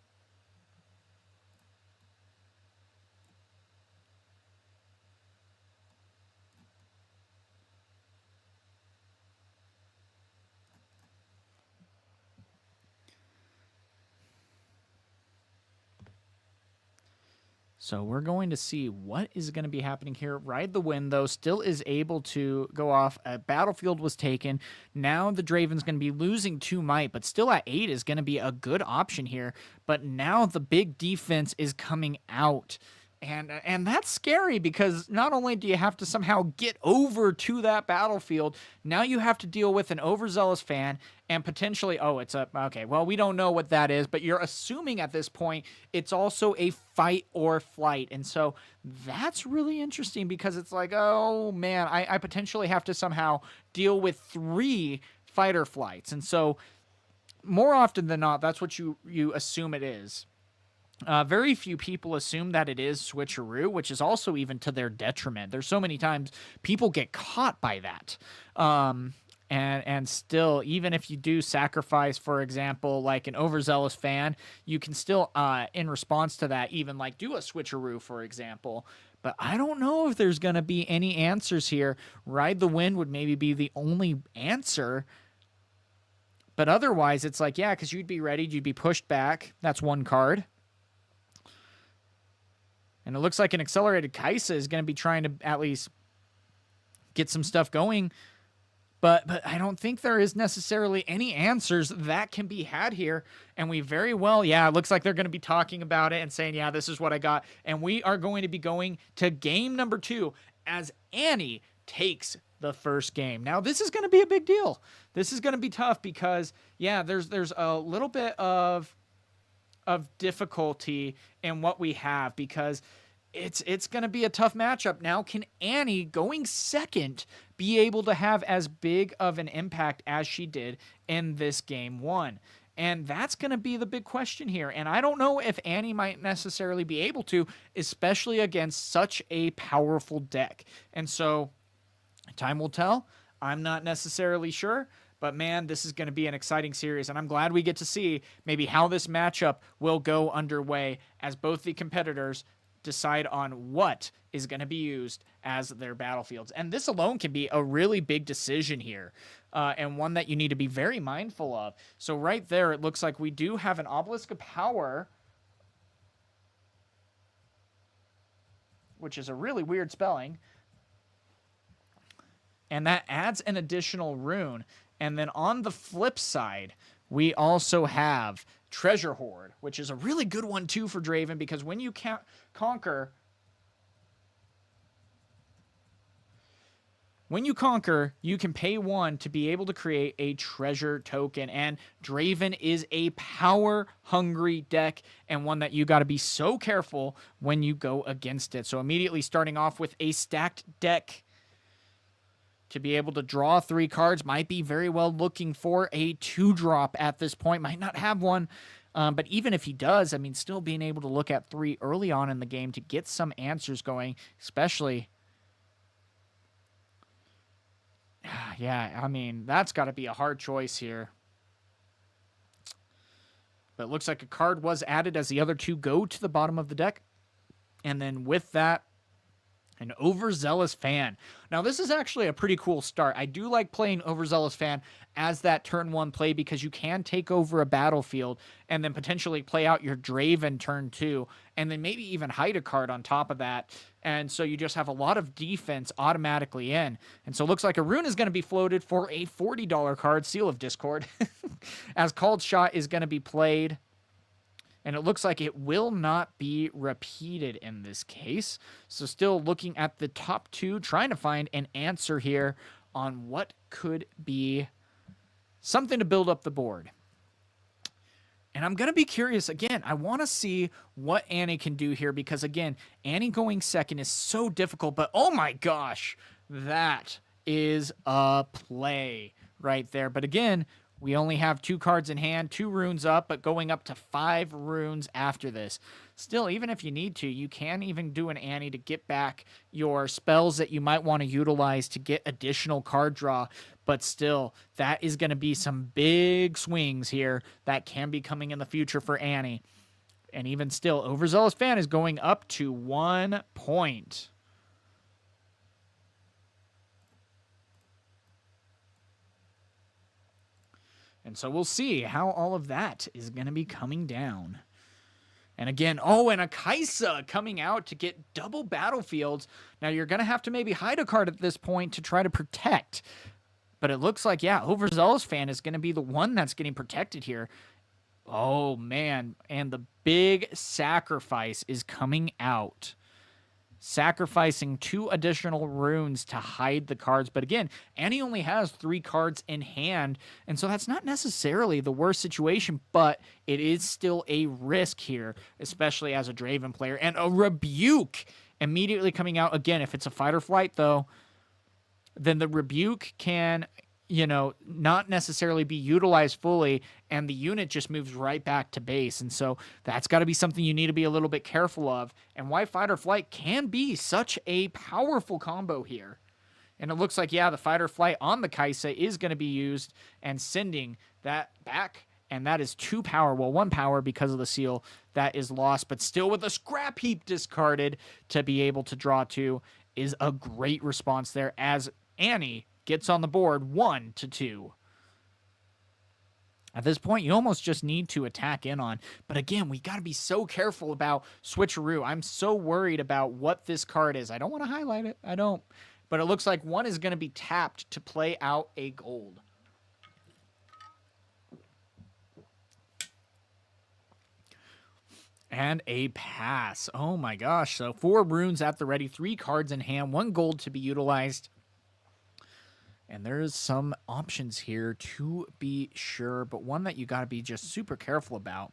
So we're going to see what is going to be happening here. Ride the Wind, though, still is able to go off. A battlefield was taken. Now the Draven's going to be losing 2 might, but still at 8 is going to be a good option here. But now the big defense is coming out. And that's scary, because not only do you have to somehow get over to that battlefield, now you have to deal with an overzealous fan and potentially, okay, well, we don't know what that is, but you're assuming at this point it's also a fight or flight. And so that's really interesting, because it's like, oh man, I potentially have to somehow deal with 3 fight or flights. And so more often than not, that's what you assume it is. Very few people assume that it is switcheroo, which is also even to their detriment. There's so many times people get caught by that. And still, even if you do sacrifice, for example, like an overzealous fan, you can still, in response to that, even like do a switcheroo, for example. But I don't know if there's going to be any answers here. Ride the Wind would maybe be the only answer. But otherwise, it's like, yeah, because you'd be ready, you'd be pushed back. That's 1 card. And it looks like an accelerated Kaisa is going to be trying to at least get some stuff going. But I don't think there is necessarily any answers that can be had here. And we very well, yeah, it looks like they're going to be talking about it and saying, yeah, this is what I got. And we are going to be going to game number 2 as Annie takes the first game. Now, this is going to be a big deal. This is going to be tough because, yeah, there's a little bit of difficulty in what we have, because it's going to be a tough matchup. Now, can Annie, going second, be able to have as big of an impact as she did in this game 1? And that's going to be the big question here. And I don't know if Annie might necessarily be able to, especially against such a powerful deck. And so time will tell. I'm not necessarily sure. But man, this is going to be an exciting series, and I'm glad we get to see maybe how this matchup will go underway as both the competitors decide on what is going to be used as their battlefields. And this alone can be a really big decision here, and one that you need to be very mindful of. So right there, it looks like we do have an Obelisk of Power, which is a really weird spelling, and that adds an additional rune. And then on the flip side, we also have Treasure Hoard, which is a really good one too for Draven, because when you conquer, you can pay 1 to be able to create a treasure token. And Draven is a power-hungry deck, and one that you got to be so careful when you go against it. So immediately starting off with a stacked deck to be able to draw 3 cards, might be very well looking for a 2-drop at this point. Might not have one, but even if he does, I mean, still being able to look at 3 early on in the game to get some answers going, especially... Yeah, I mean, that's got to be a hard choice here. But it looks like a card was added as the other 2 go to the bottom of the deck. And then with that, an Overzealous Fan. Now, this is actually a pretty cool start. I do like playing Overzealous Fan as that turn 1 play, because you can take over a battlefield and then potentially play out your Draven turn 2, and then maybe even hide a card on top of that. And so you just have a lot of defense automatically in. And so it looks like a rune is going to be floated for a $40 card, Seal of Discord, as Called Shot is going to be played. And it looks like it will not be repeated in this case. So still looking at the top 2, trying to find an answer here on what could be something to build up the board. And I'm going to be curious. Again, I want to see what Annie can do here, because, again, Annie going second is so difficult. But, oh, my gosh, that is a play right there. But, again, we only have 2 cards in hand, 2 runes up, but going up to 5 runes after this. Still, even if you need to, you can even do an Annie to get back your spells that you might want to utilize to get additional card draw. But still, that is going to be some big swings here that can be coming in the future for Annie. And even still, Overzealous Fan is going up to 1 point. And so we'll see how all of that is going to be coming down. And again, oh, and a Kaisa coming out to get double battlefields. Now, you're going to have to maybe hide a card at this point to try to protect. But it looks like, yeah, Overzealous Fan is going to be the one that's getting protected here. Oh, man. And the big sacrifice is coming out. Sacrificing 2 additional runes to hide the cards. But again, Annie only has 3 cards in hand, and so that's not necessarily the worst situation, but it is still a risk here, especially as a Draven player. And a Rebuke immediately coming out. Again, if it's a fight or flight, though, then the Rebuke can, you know, not necessarily be utilized fully, and the unit just moves right back to base. And so that's got to be something you need to be a little bit careful of, and why fight or flight can be such a powerful combo here. And it looks like, yeah, the fight or flight on the Kaisa is going to be used and sending that back, and that is 2 power. Well, 1 power because of the seal that is lost, but still with a scrap heap discarded to be able to draw 2 is a great response there, as Annie gets on the board 1-2. At this point, you almost just need to attack in on. But again, we got to be so careful about switcheroo. I'm so worried about what this card is. I don't want to highlight it. I don't. But it looks like 1 is going to be tapped to play out a gold. And a pass. Oh my gosh. So 4 runes at the ready, 3 cards in hand, 1 gold to be utilized. And there's some options here to be sure, but one that you got to be just super careful about.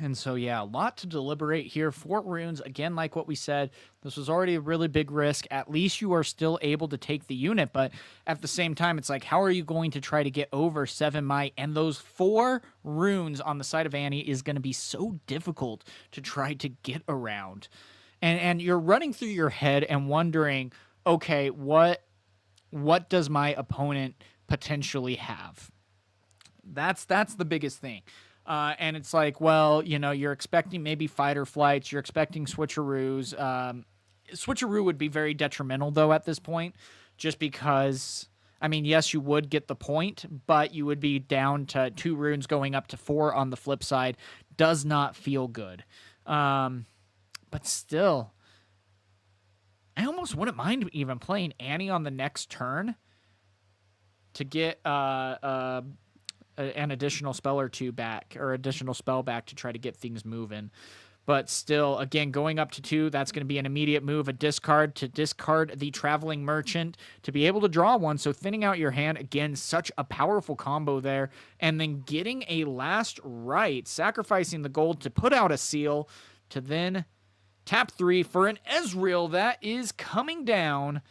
And so, yeah, a lot to deliberate here. 4 runes, again, like what we said, this was already a really big risk. At least you are still able to take the unit, but at the same time, it's like, how are you going to try to get over 7 might? And those 4 runes on the side of Annie is going to be so difficult to try to get around. And you're running through your head and wondering, okay, what does my opponent potentially have? That's the biggest thing. And it's like, well, you're expecting maybe fight or flights, you're expecting switcheroos. Switcheroo would be very detrimental, though, at this point, just because, I mean, yes, you would get the point, but you would be down to 2 runes going up to 4 on the flip side. Does not feel good. But still, I almost wouldn't mind even playing Annie on the next turn to get an additional spell or 2 back, or additional spell back to try to get things moving. But still, again, going up to 2, that's going to be an immediate move, a discard to discard the Traveling Merchant to be able to draw one. So thinning out your hand, again, such a powerful combo there. And then getting a last right, sacrificing the gold to put out a seal to then tap 3 for an Ezreal that is coming down.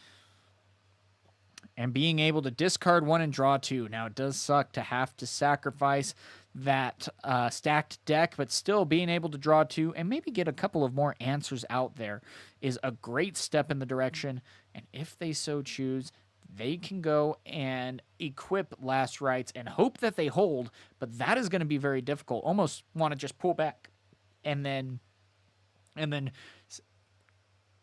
And being able to discard 1 and draw 2. Now, it does suck to have to sacrifice that stacked deck, but still being able to draw 2 and maybe get a couple of more answers out there is a great step in the direction. And if they so choose, they can go and equip Last Rites and hope that they hold, but that is going to be very difficult. Almost want to just pull back and then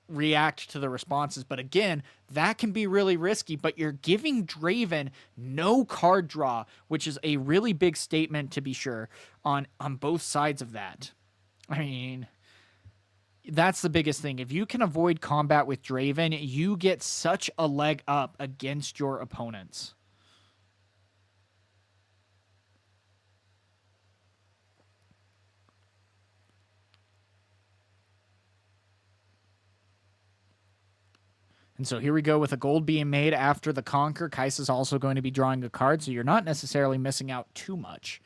react to the responses. But again, that can be really risky, but you're giving Draven no card draw, which is a really big statement, to be sure, on both sides of that. I mean, that's the biggest thing. If you can avoid combat with Draven, you get such a leg up against your opponents. And so here we go with a gold being made after the Conquer. Kai'Sa's also going to be drawing a card, so you're not necessarily missing out too much.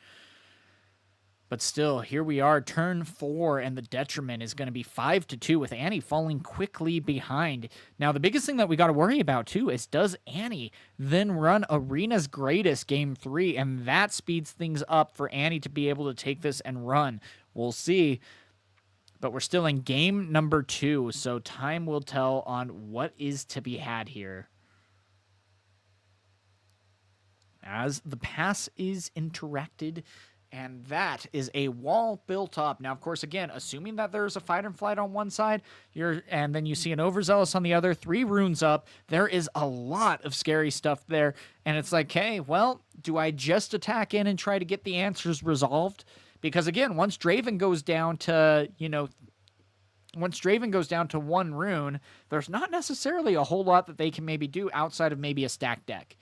But still, here we are, turn 4, and the detriment is going to be 5-2 with Annie falling quickly behind. Now, the biggest thing that we got to worry about, too, is does Annie then run Arena's Greatest Game 3, and that speeds things up for Annie to be able to take this and run. We'll see. But we're still in game number 2, so time will tell on what is to be had here. As the pass is interacted, and that is a wall built up. Now, of course, again, assuming that there's a fight and flight on one side, and then you see an Overzealous on the other, 3 runes up, there is a lot of scary stuff there. And it's like, hey, well, do I just attack in and try to get the answers resolved? Because again, once Draven goes down to, once Draven goes down to 1 rune, there's not necessarily a whole lot that they can maybe do outside of maybe a stacked deck.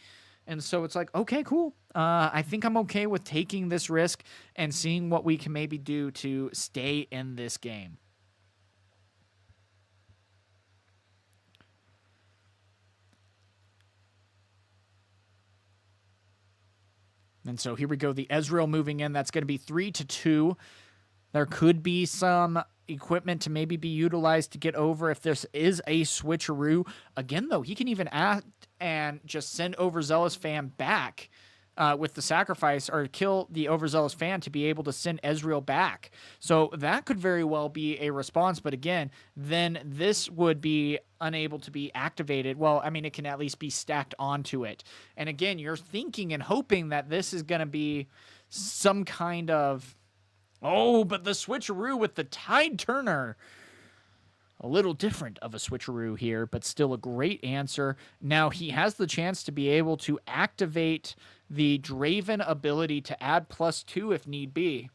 And so it's like, okay, cool. I think I'm okay with taking this risk and seeing what we can maybe do to stay in this game. And so here we go, the Ezreal moving in. That's going to be 3-2. There could be some equipment to maybe be utilized to get over if this is a switcheroo. Again, though, he can even act and just send Overzealous fan back with the sacrifice, or kill the Overzealous fan to be able to send Ezreal back. So that could very well be a response, but again, then this would be unable to be activated. Well, I mean, it can at least be stacked onto it. And again, you're thinking and hoping that this is going to be some kind of, oh, but the switcheroo with the Tide Turner. A little different of a switcheroo here, but still a great answer. Now he has the chance to be able to activate the Draven ability to add +2 if need be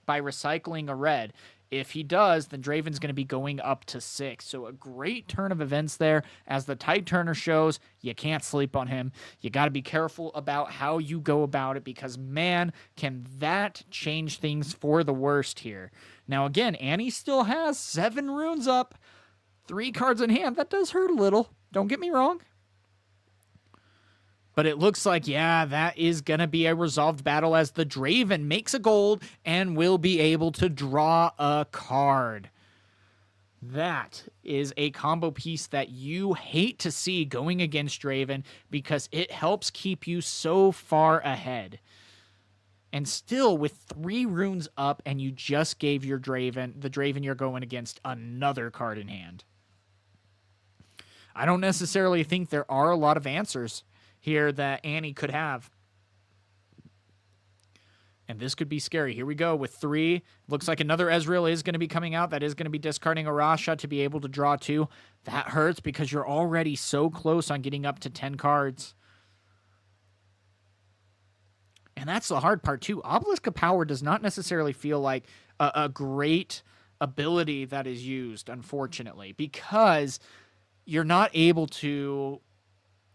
by recycling a red. If he does, then Draven's going to be going up to 6. So a great turn of events there. As the Tide Turner shows, you can't sleep on him. You got to be careful about how you go about it, because, man, can that change things for the worst here. Now, again, Annie still has 7 runes up, 3 cards in hand. That does hurt a little. Don't get me wrong. But it looks like, yeah, that is going to be a resolved battle as the Draven makes a gold and will be able to draw a card. That is a combo piece that you hate to see going against Draven, because it helps keep you so far ahead. And still, with 3 runes up, and you just gave your Draven, the Draven you're going against, another card in hand. I don't necessarily think there are a lot of answers here that Annie could have. And this could be scary. Here we go with 3. Looks like another Ezreal is going to be coming out. That is going to be discarding a Rasha to be able to draw 2. That hurts because you're already so close on getting up to 10 cards. And that's the hard part, too. Obelisk of Power does not necessarily feel like a great ability that is used, unfortunately, because you're not able to...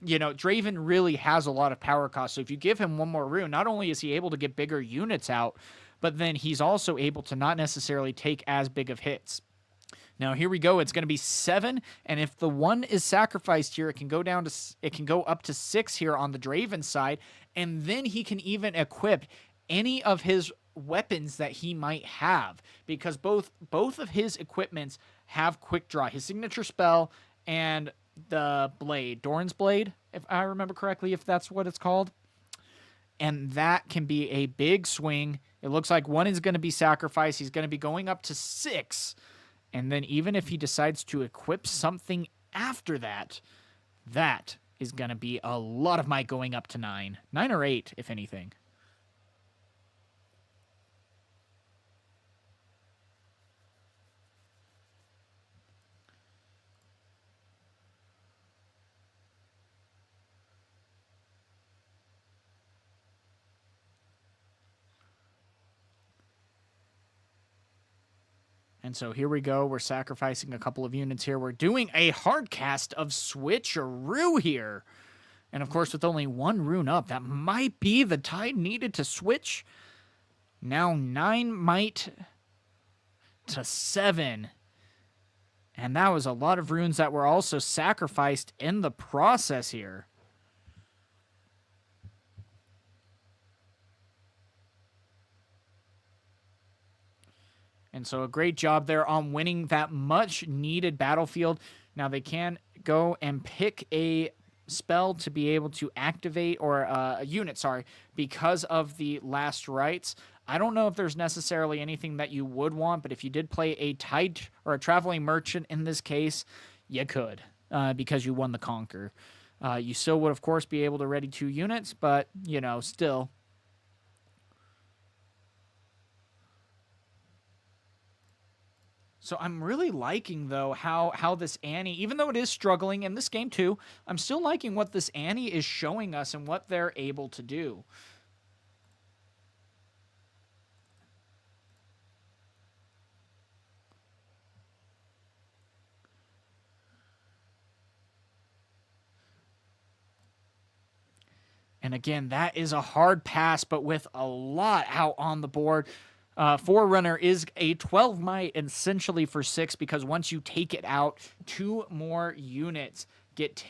You know, Draven really has a lot of power cost. So if you give him one more rune, not only is he able to get bigger units out, but then he's also able to not necessarily take as big of hits. Now, here we go. It's going to be 7, and if the 1 is sacrificed here, it can go up to 6 here on the Draven side, and then he can even equip any of his weapons that he might have, because both of his equipments have quick draw. His signature spell and the blade, Doran's blade, if I remember correctly, if that's what it's called. And that can be a big swing. It looks like 1 is going to be sacrificed. He's going to be going up to 6. And then even if he decides to equip something after that, that is going to be a lot of might going up to 9. 9 or 8, if anything. And so here we go. We're sacrificing a couple of units here. We're doing a hard cast of switcheroo here. And of course, with only 1 rune up, that might be the tide needed to switch. Now 9 might to 7. And that was a lot of runes that were also sacrificed in the process here. And so a great job there on winning that much needed battlefield. Now they can go and pick a spell to be able to activate, or a unit, sorry, because of the last rites. I don't know if there's necessarily anything that you would want, but if you did play a tide or a traveling merchant in this case, you could, because you won the conquer. You still would, of course, be able to ready 2 units, but, you know, still... So I'm really liking, though, how this Annie, even though it is struggling in this game too, I'm still liking what this Annie is showing us and what they're able to do. And again, that is a hard pass, but with a lot out on the board. Forerunner is a 12 might essentially for 6, because once you take it out, 2 more units get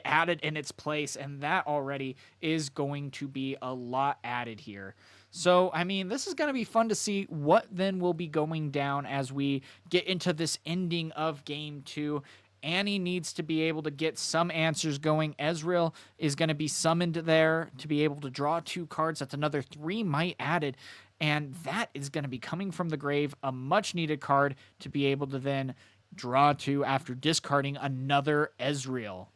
added in its place, and that already is going to be a lot added here. So, I mean, this is going to be fun to see what then will be going down as we get into this ending of Game 2. Annie needs to be able to get some answers going. Ezreal is going to be summoned there to be able to draw 2 cards. That's another 3 might added. And that is going to be coming from the grave, a much-needed card to be able to then draw 2 after discarding another Ezreal.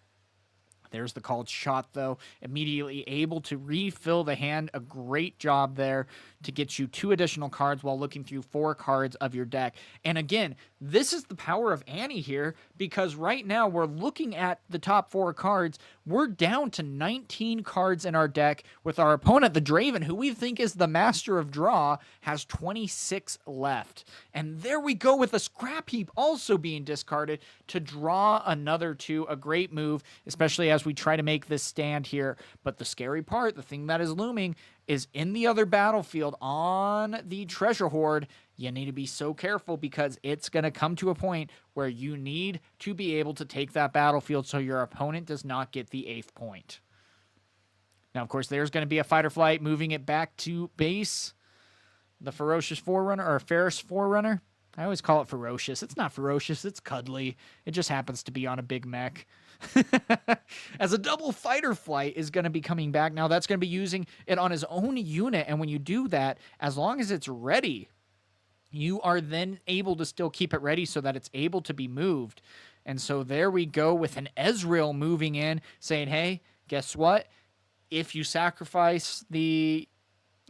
There's the called shot, though. Immediately able to refill the hand. A great job there to get you 2 additional cards while looking through 4 cards of your deck. And again, this is the power of Annie here, because right now we're looking at the top 4 cards. We're down to 19 cards in our deck, with our opponent, the Draven, who we think is the master of draw, has 26 left. And there we go with a scrap heap also being discarded to draw another 2. A great move, especially as we try to make this stand here. But the scary part, the thing that is looming, is in the other battlefield on the treasure hoard. You need to be so careful, because it's going to come to a point where you need to be able to take that battlefield so your opponent does not get the 8th point. Now, of course, there's going to be a fight or flight, moving it back to base. The Ferocious Forerunner, or Ferris Forerunner. I always call it ferocious. It's not ferocious, it's cuddly. It just happens to be on a big mech. As a double fighter flight is going to be coming back. Now that's going to be using it on his own unit, and when you do that, as long as it's ready, you are then able to still keep it ready so that it's able to be moved. And so there we go with an Ezreal moving in, saying, hey, guess what? If you sacrifice the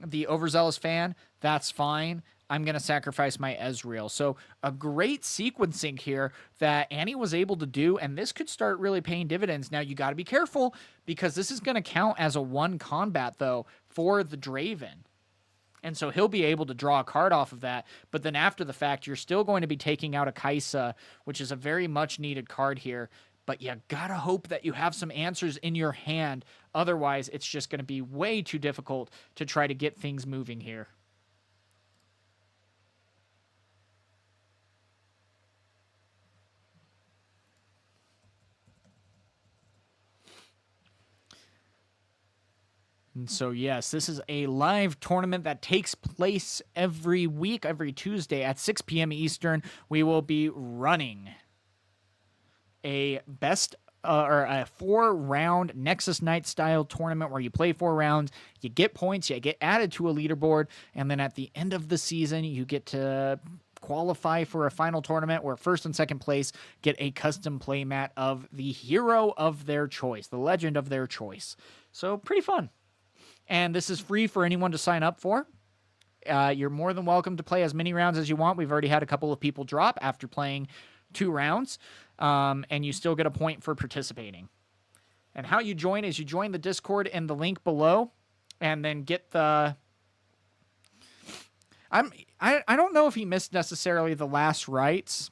the overzealous fan, that's fine. I'm going to sacrifice my Ezreal. So a great sequencing here that Annie was able to do, and this could start really paying dividends. Now, you got to be careful because this is going to count as a one combat, though, for the Draven. And so he'll be able to draw a card off of that. But then after the fact, you're still going to be taking out a Kaisa, which is a very much needed card here. But you got to hope that you have some answers in your hand. Otherwise, it's just going to be way too difficult to try to get things moving here. And so, yes, this is a live tournament that takes place every week, every Tuesday at 6 p.m. Eastern. We will be running a or a 4-round Nexus Night style tournament where you play 4 rounds, you get points, you get added to a leaderboard, and then at the end of the season, you get to qualify for a final tournament where first and second place get a custom playmat of the hero of their choice, the legend of their choice. So pretty fun. And this is free for anyone to sign up for. You're more than welcome to play as many rounds as you want. We've already had a couple of people drop after playing 2 rounds, and you still get a point for participating. And how you join is you join the Discord in the link below, and then get the... I don't know if he missed necessarily the last rites.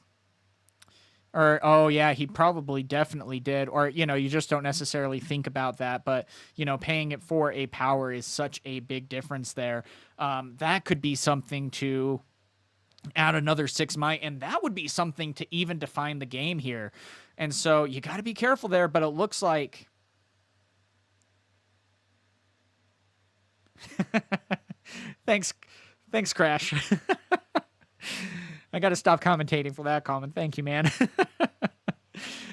Or, oh, yeah, he probably definitely did. Or, you just don't necessarily think about that. But, paying it for a power is such a big difference there. That could be something to add another 6 might. And that would be something to even define the game here. And so you got to be careful there. But it looks like... Thanks, Crash. I got to stop commentating for that comment. Thank you, man.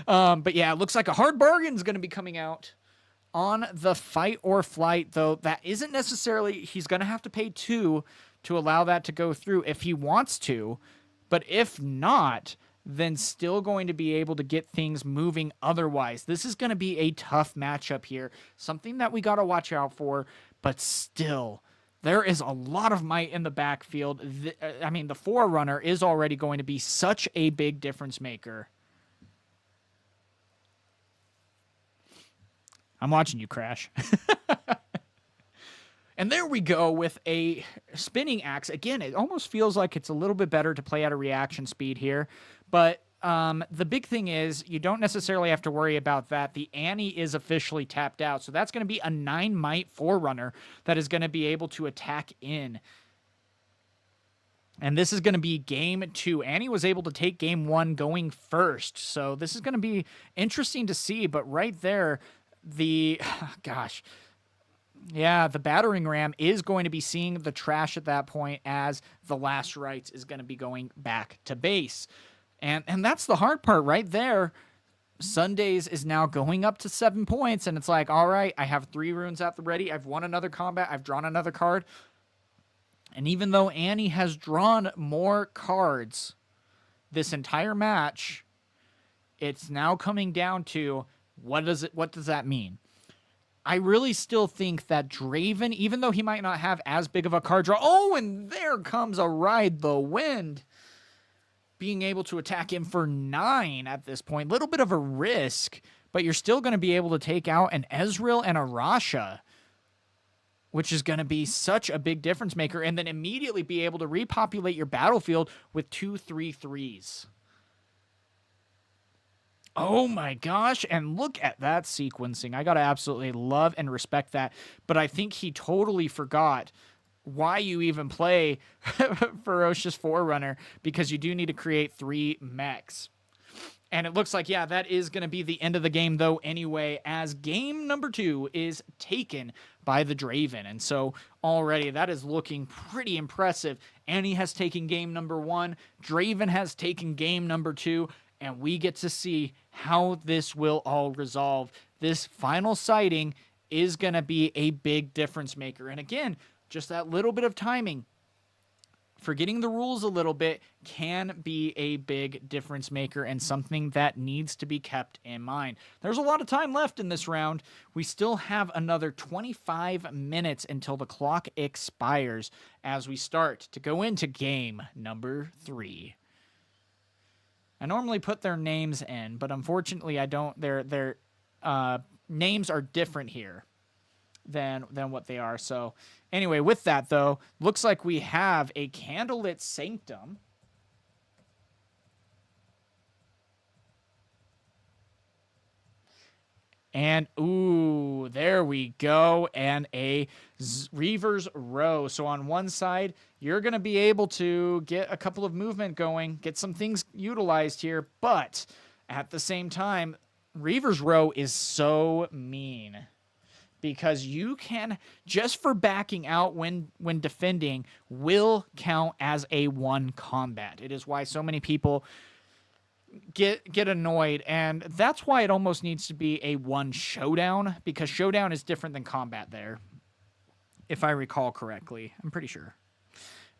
But yeah, it looks like a hard bargain is going to be coming out on the Fight or Flight, though that isn't necessarily... He's going to have to pay 2 to allow that to go through if he wants to. But if not, then still going to be able to get things moving otherwise. This is going to be a tough matchup here. Something that we got to watch out for, but still... There is a lot of might in the backfield. The Forerunner is already going to be such a big difference maker. I'm watching you, Crash. And there we go with a spinning axe. Again, it almost feels like it's a little bit better to play at a reaction speed here. But the big thing is you don't necessarily have to worry about that. The Annie is officially tapped out. So that's going to be a 9 might Forerunner that is going to be able to attack in. And this is going to be game 2. Annie was able to take game 1 going first. So this is going to be interesting to see. But right there, the battering ram is going to be seeing the trash at that point as the last rites is going to be going back to base. And that's the hard part right there. Sundays is now going up to 7 points, and it's like, all right, I have 3 runes at the ready. I've won another combat. I've drawn another card. And even though Annie has drawn more cards this entire match, it's now coming down to what does that mean? I really still think that Draven, even though he might not have as big of a card draw, oh, and there comes a Ride the Wind. Being able to attack him for 9 at this point. Little bit of a risk, but you're still going to be able to take out an Ezreal and a Rasha, which is going to be such a big difference maker, and then immediately be able to repopulate your battlefield with 2 3/3s. Oh my gosh, and look at that sequencing. I got to absolutely love and respect that, but I think he totally forgot why you even play Ferocious Forerunner, because you do need to create 3 mechs. And it looks like, yeah, that is going to be the end of the game, though, anyway, as game number 2 is taken by the Draven. And so already that is looking pretty impressive. Annie has taken game number 1. Draven has taken game number 2. And we get to see how this will all resolve. This final sighting is going to be a big difference maker. And again, just that little bit of timing. forgetting the rules a little bit can be a big difference maker and something that needs to be kept in mind. There's a lot of time left in this round. We still have another 25 minutes until the clock expires as we start to go into game number 3. I normally put their names in, but unfortunately I don't. Their names are different here than what they are. So anyway, with that though, looks like we have a Candlelit Sanctum. And, ooh, there we go. And a Reaver's Row. So on one side, you're going to be able to get a couple of movement going, get some things utilized here. But at the same time, Reaver's Row is so mean. Because you can, just for backing out when defending, will count as a 1 combat. It is why so many people get annoyed, and that's why it almost needs to be a 1 showdown, because showdown is different than combat there, if I recall correctly. I'm pretty sure.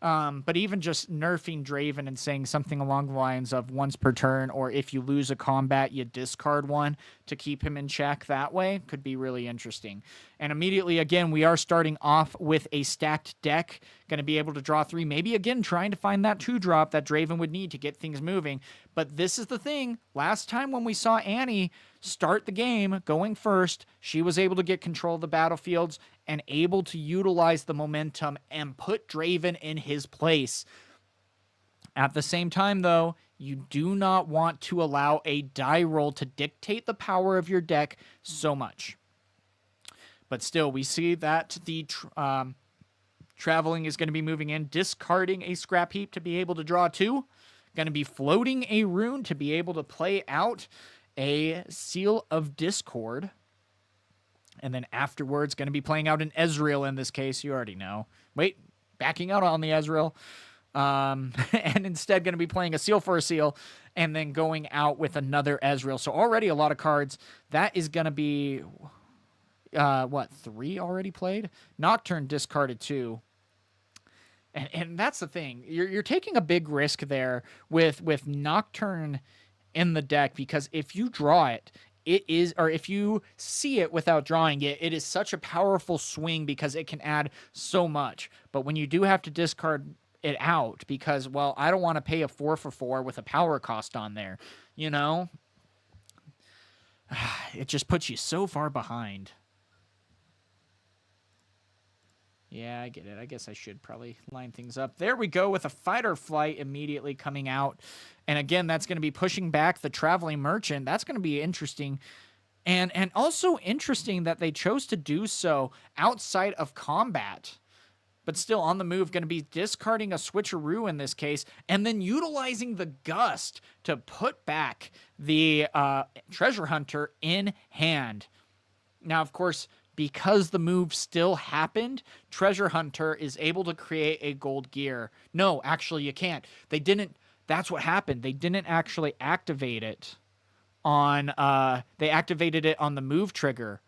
But even just nerfing Draven and saying something along the lines of once per turn, or if you lose a combat, you discard 1 to keep him in check that way, could be really interesting. And immediately, again, we are starting off with a stacked deck, going to be able to draw 3, maybe again trying to find that 2-drop that Draven would need to get things moving. But this is the thing, last time when we saw Annie start the game going first, she was able to get control of the battlefields and able to utilize the momentum and put Draven in his place. At the same time, though, you do not want to allow a die roll to dictate the power of your deck so much. But still, we see that the traveling is going to be moving in, discarding a scrap heap to be able to draw 2. Going to be floating a rune to be able to play out a Seal of Discord. And then afterwards, going to be playing out an Ezreal in this case. You already know. Wait, backing out on the Ezreal. And instead going to be playing a Seal for a Seal. And then going out with another Ezreal. So already a lot of cards. That is going to be, 3 already played? Nocturne discarded 2. And that's the thing. You're taking a big risk there with Nocturne in the deck, because if you draw it, if you see it without drawing it, it is such a powerful swing because it can add so much. But when you do have to discard it out because, well, I don't want to pay a 4 for 4 with a power cost on there, you know? It just puts you so far behind. Yeah, I get it. I guess I should probably line things up. There we go with a Fight or Flight immediately coming out. And again, that's going to be pushing back the Traveling Merchant. That's going to be interesting. And also interesting that they chose to do so outside of combat. But still on the move, going to be discarding a Switcheroo in this case, and then utilizing the Gust to put back the Treasure Hunter in hand. Now, of course, because the move still happened, Treasure Hunter is able to create a gold gear. No, actually you can't. They didn't. That's what happened. They didn't actually activate it on, they activated it on the move trigger.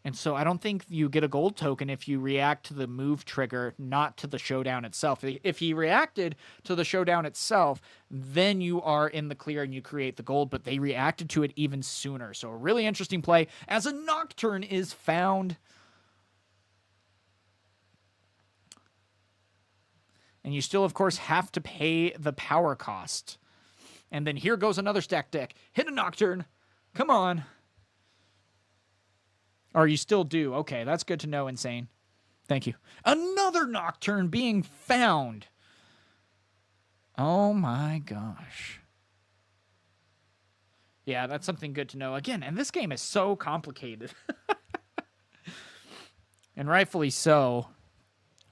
And so I don't think you get a gold token if you react to the move trigger, not to the showdown itself. If he reacted to the showdown itself, then you are in the clear and you create the gold, but they reacted to it even sooner. So a really interesting play as a Nocturne is found. And you still, of course, have to pay the power cost. And then here goes another stack deck. Hit a Nocturne. Come on. Or you still do. Okay, that's good to know, Insane. Thank you. Another Nocturne being found. Oh my gosh. Yeah, that's something good to know. Again, and this game is so complicated. And rightfully so.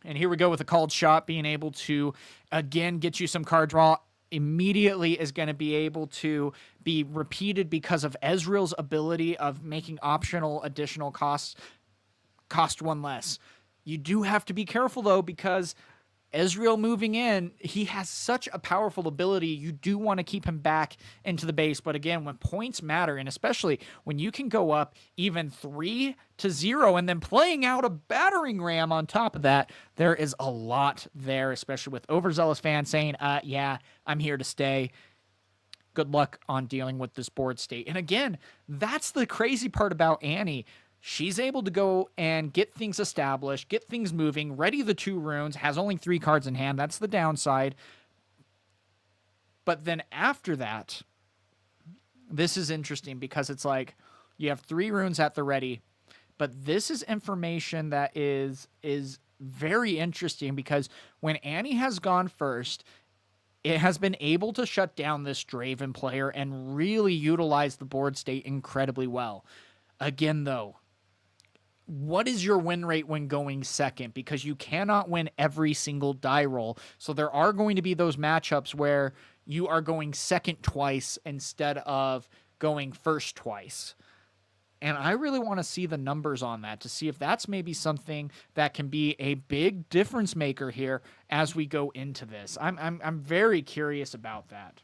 And here we go with a Called Shot being able to, again, get you some card draw. Immediately is going to be able to be repeated because of Ezreal's ability of making optional additional costs cost 1 less. You do have to be careful, though, because Ezreal moving in, he has such a powerful ability. You do want to keep him back into the base. But again, when points matter, and especially when you can go up even 3-0 and then playing out a battering ram on top of that, there is a lot there, especially with overzealous fans saying, yeah, I'm here to stay. Good luck on dealing with this board state. And again, that's the crazy part about Annie. She's able to go and get things established, get things moving, ready the 2 runes, has only 3 cards in hand. That's the downside. But then after that, this is interesting because it's like you have 3 runes at the ready. But this is information that is very interesting because when Annie has gone first, it has been able to shut down this Draven player and really utilize the board state incredibly well. Again, though, what is your win rate when going second? Because you cannot win every single die roll. So there are going to be those matchups where you are going second twice instead of going first twice. And I really want to see the numbers on that to see if that's maybe something that can be a big difference maker here as we go into this. I'm very curious about that.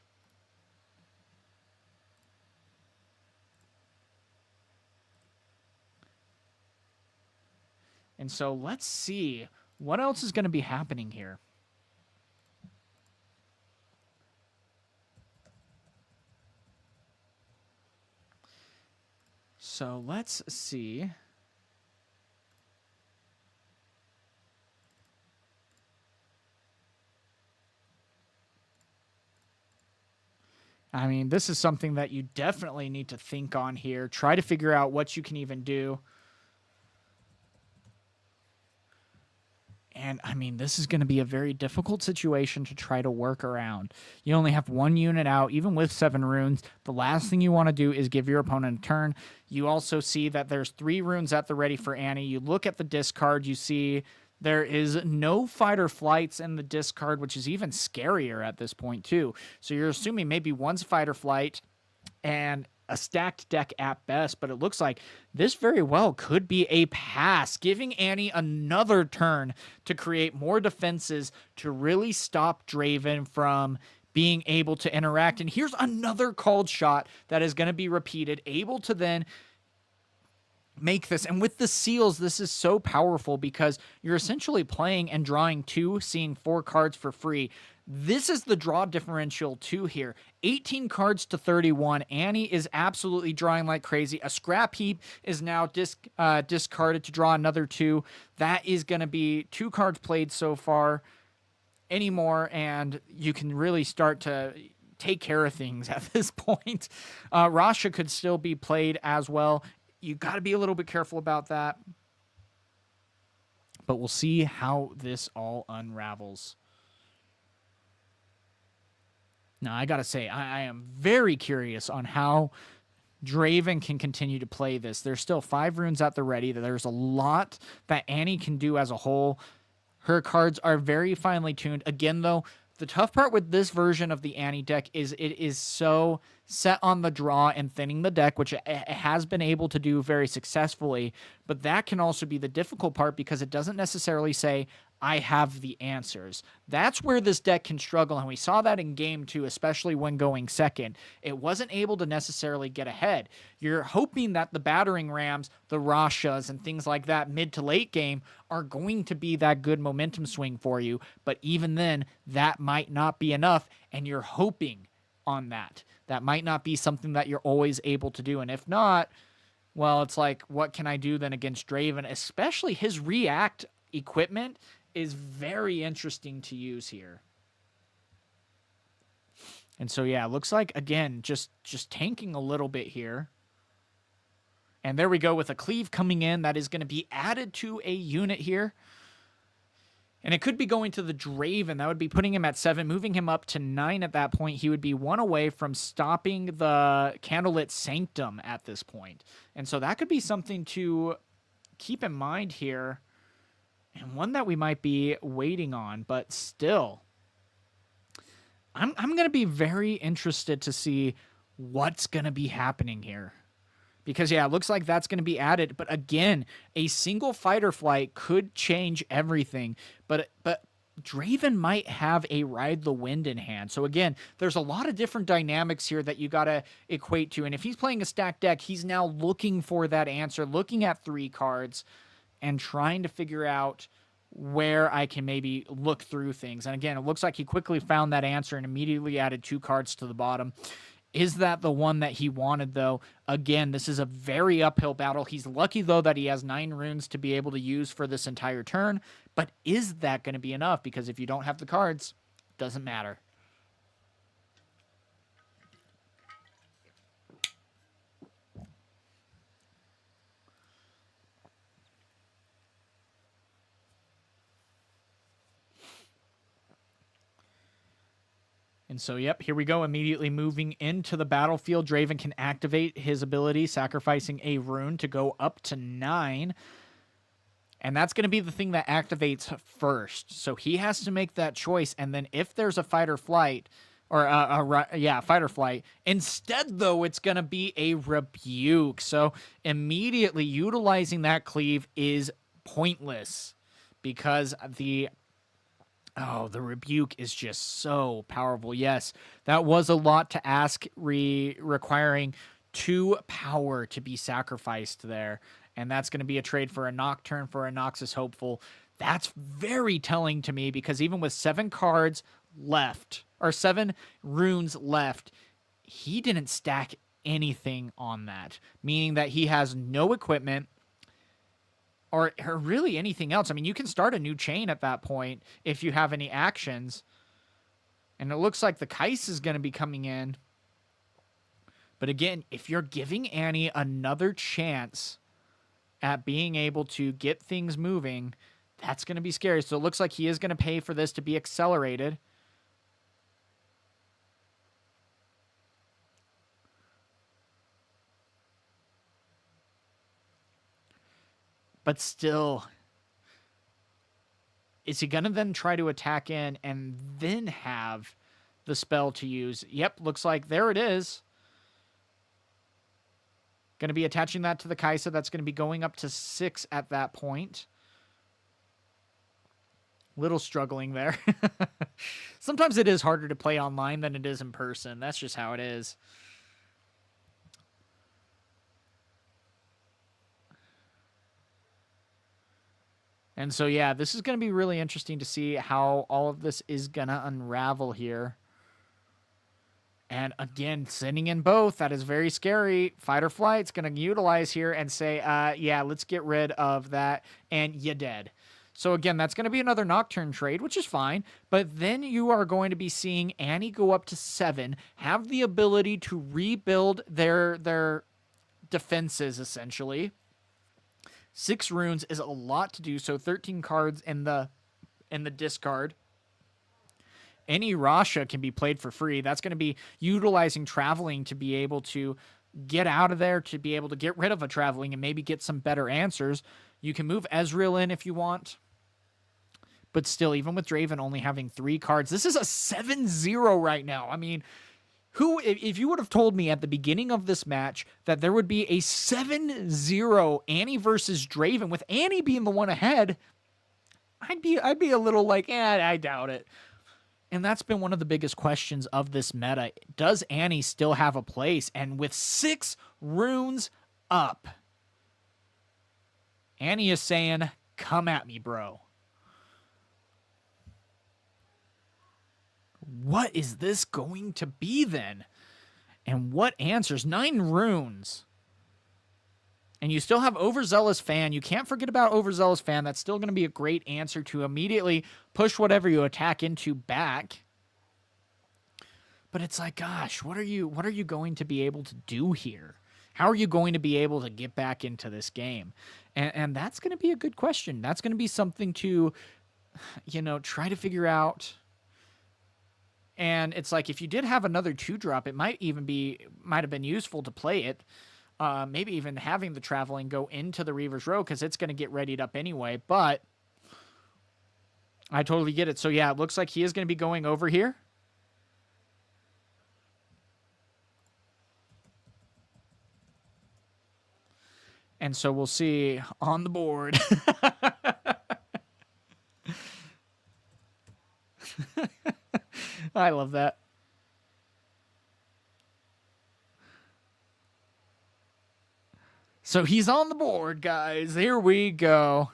And so let's see what else is going to be happening here. So let's see. I mean, this is something that you definitely need to think on here. Try to figure out what you can even do. And, I mean, this is going to be a very difficult situation to try to work around. You only have 1 unit out, even with 7 runes. The last thing you want to do is give your opponent a turn. You also see that there's 3 runes at the ready for Annie. You look at the discard, you see there is no fight or flights in the discard, which is even scarier at this point, too. So you're assuming maybe one's fight or flight and a stacked deck at best, but it looks like this very well could be a pass, giving Annie another turn to create more defenses to really stop Draven from being able to interact. And here's another called shot that is going to be repeated, able to then make this. And with the seals, this is so powerful because you're essentially playing and drawing 2, seeing 4 cards for free. This is the draw differential too here. 18 cards to 31. Annie is absolutely drawing like crazy. A scrap heap is now discarded to draw another 2. That is going to be 2 cards played so far anymore, and you can really start to take care of things at this point. Rasha could still be played as well. You got to be a little bit careful about that. But we'll see how this all unravels. Now, I got to say, I am very curious on how Draven can continue to play this. There's still 5 runes at the ready. There's a lot that Annie can do as a whole. Her cards are very finely tuned. Again, though, the tough part with this version of the Annie deck is it is so set on the draw and thinning the deck, which it has been able to do very successfully. But that can also be the difficult part because it doesn't necessarily say, I have the answers. That's where this deck can struggle, and we saw that in game 2, especially when going second. It wasn't able to necessarily get ahead. You're hoping that the battering rams, the Rashas, and things like that mid to late game are going to be that good momentum swing for you, but even then, that might not be enough, and you're hoping on that. That might not be something that you're always able to do, and if not, well, it's like, what can I do then against Draven? Especially his react equipment is very interesting to use here. And so, yeah, looks like, again, just tanking a little bit here. And there we go with a cleave coming in. That is going to be added to a unit here. And it could be going to the Draven. That would be putting him at 7, moving him up to 9 at that point. He would be 1 away from stopping the Candlelit Sanctum at this point. And so that could be something to keep in mind here. And one that we might be waiting on, but still, I'm going to be very interested to see what's going to be happening here. Because, yeah, it looks like that's going to be added. But again, a single fight or flight could change everything. But Draven might have a ride the wind in hand. So again, there's a lot of different dynamics here that you got to equate to. And if he's playing a stacked deck, he's now looking for that answer, looking at 3 cards and trying to figure out where I can maybe look through things. And again, it looks like he quickly found that answer and immediately added 2 cards to the bottom. Is that the one that he wanted, though? Again, this is a very uphill battle. He's lucky, though, that he has 9 runes to be able to use for this entire turn. But is that going to be enough? Because if you don't have the cards, it doesn't matter. And so, yep, here we go. Immediately moving into the battlefield, Draven can activate his ability, sacrificing a rune to go up to 9. And that's going to be the thing that activates first. So he has to make that choice. And then if there's a fight or flight, or fight or flight, instead, though, it's going to be a rebuke. So immediately utilizing that cleave is pointless because the rebuke is just so powerful. Yes, that was a lot to ask, requiring 2 power to be sacrificed there. And that's going to be a trade for a Nocturne for a Noxus Hopeful. That's very telling to me because even with 7 cards left, or 7 runes left, he didn't stack anything on that, meaning that he has no equipment, or really anything else. I mean, you can start a new chain at that point if you have any actions. And it looks like the Kais is going to be coming in. But again, if you're giving Annie another chance at being able to get things moving, that's going to be scary. So it looks like he is going to pay for this to be accelerated. But still, is he going to then try to attack in and then have the spell to use? Yep, looks like there it is. Going to be attaching that to the Kaisa. That's going to be going up to 6 at that point. Little struggling there. Sometimes it is harder to play online than it is in person. That's just how it is. And so, yeah, this is going to be really interesting to see how all of this is going to unravel here. And again, sending in both, that is very scary. Fight or flight's going to utilize here and say, yeah, let's get rid of that, and you're dead. So again, that's going to be another Nocturne trade, which is fine. But then you are going to be seeing Annie go up to 7, have the ability to rebuild their defenses, essentially. 6 runes is a lot to do, so 13 cards in the discard. Any Rasha can be played for free. That's going to be utilizing traveling to be able to get out of there, to be able to get rid of a traveling and maybe get some better answers. You can move Ezreal in if you want. But still, even with Draven only having 3 cards, this is a 7-0 right now. I mean, if you would have told me at the beginning of this match that there would be a 7-0 Annie versus Draven, with Annie being the one ahead, I'd be a little like, I doubt it. And that's been one of the biggest questions of this meta. Does Annie still have a place? And with 6 runes up, Annie is saying, come at me, bro. What is this going to be then? And what answers? 9 runes. And you still have Overzealous Fan. You can't forget about Overzealous Fan. That's still going to be a great answer to immediately push whatever you attack into back. But it's like, gosh, what are you going to be able to do here? How are you going to be able to get back into this game? And that's going to be a good question. That's going to be something to, try to figure out. And it's like, if you did have another 2-drop, it might have been useful to play it. Maybe even having the traveling go into the Reaver's Row, because it's going to get readied up anyway. But I totally get it. So yeah, it looks like he is going to be going over here. And so we'll see on the board. I love that. So he's on the board, guys. Here we go.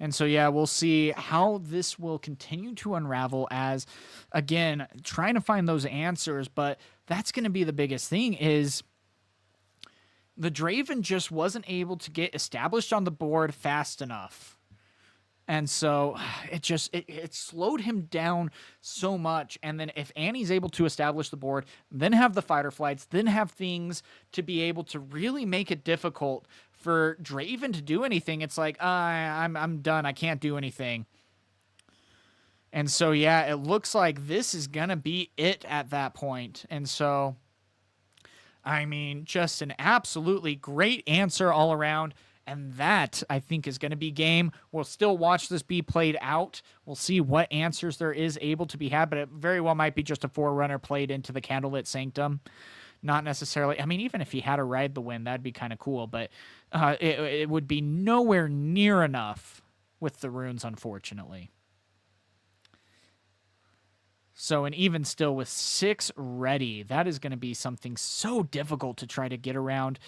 And so, yeah, we'll see how this will continue to unravel as, again, trying to find those answers. But that's going to be the biggest thing is the Draven just wasn't able to get established on the board fast enough. And so it slowed him down so much. And then if Annie's able to establish the board, then have the fighter flights, then have things to be able to really make it difficult for Draven to do anything, it's like, I'm done. I can't do anything. And so, yeah, it looks like this is going to be it at that point. And so, I mean, just an absolutely great answer all around. And that, I think, is going to be game. We'll still watch this be played out. We'll see what answers there is able to be had, but it very well might be just a forerunner played into the Candlelit Sanctum. Not necessarily. I mean, even if he had to ride the win, that'd be kind of cool, but it would be nowhere near enough with the runes, unfortunately. So, and even still with 6 ready, that is going to be something so difficult to try to get around.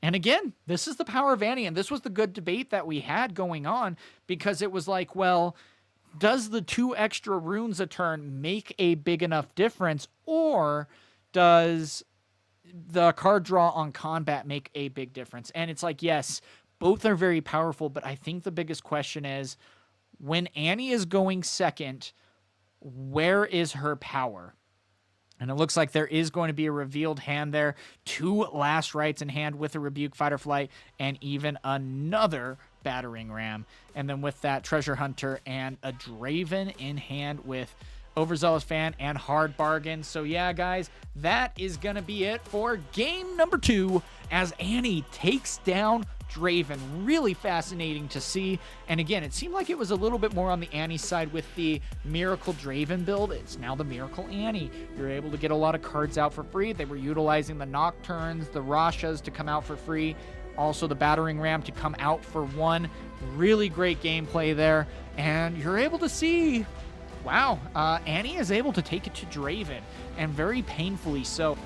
And again, this is the power of Annie, and this was the good debate that we had going on, because it was like, well, does the 2 extra runes a turn make a big enough difference, or does the card draw on combat make a big difference? And it's like, yes, both are very powerful, but I think the biggest question is, when Annie is going second, where is her power? And it looks like there is going to be a revealed hand there. 2 last rights in hand with a Rebuke Fighter Flight and even another Battering Ram. And then with that, Treasure Hunter and a Draven in hand with Overzealous Fan and Hard Bargain. So yeah, guys, that is going to be it for game number 2 as Annie takes down Draven. Really fascinating to see. And again, it seemed like it was a little bit more on the Annie side with the Miracle Draven build. It's now the Miracle Annie. You're able to get a lot of cards out for free. They were utilizing the Nocturnes, the Rashas to come out for free. Also the Battering Ram to come out for 1. Really great gameplay there. And you're able to see, wow, Annie is able to take it to Draven, and very painfully so.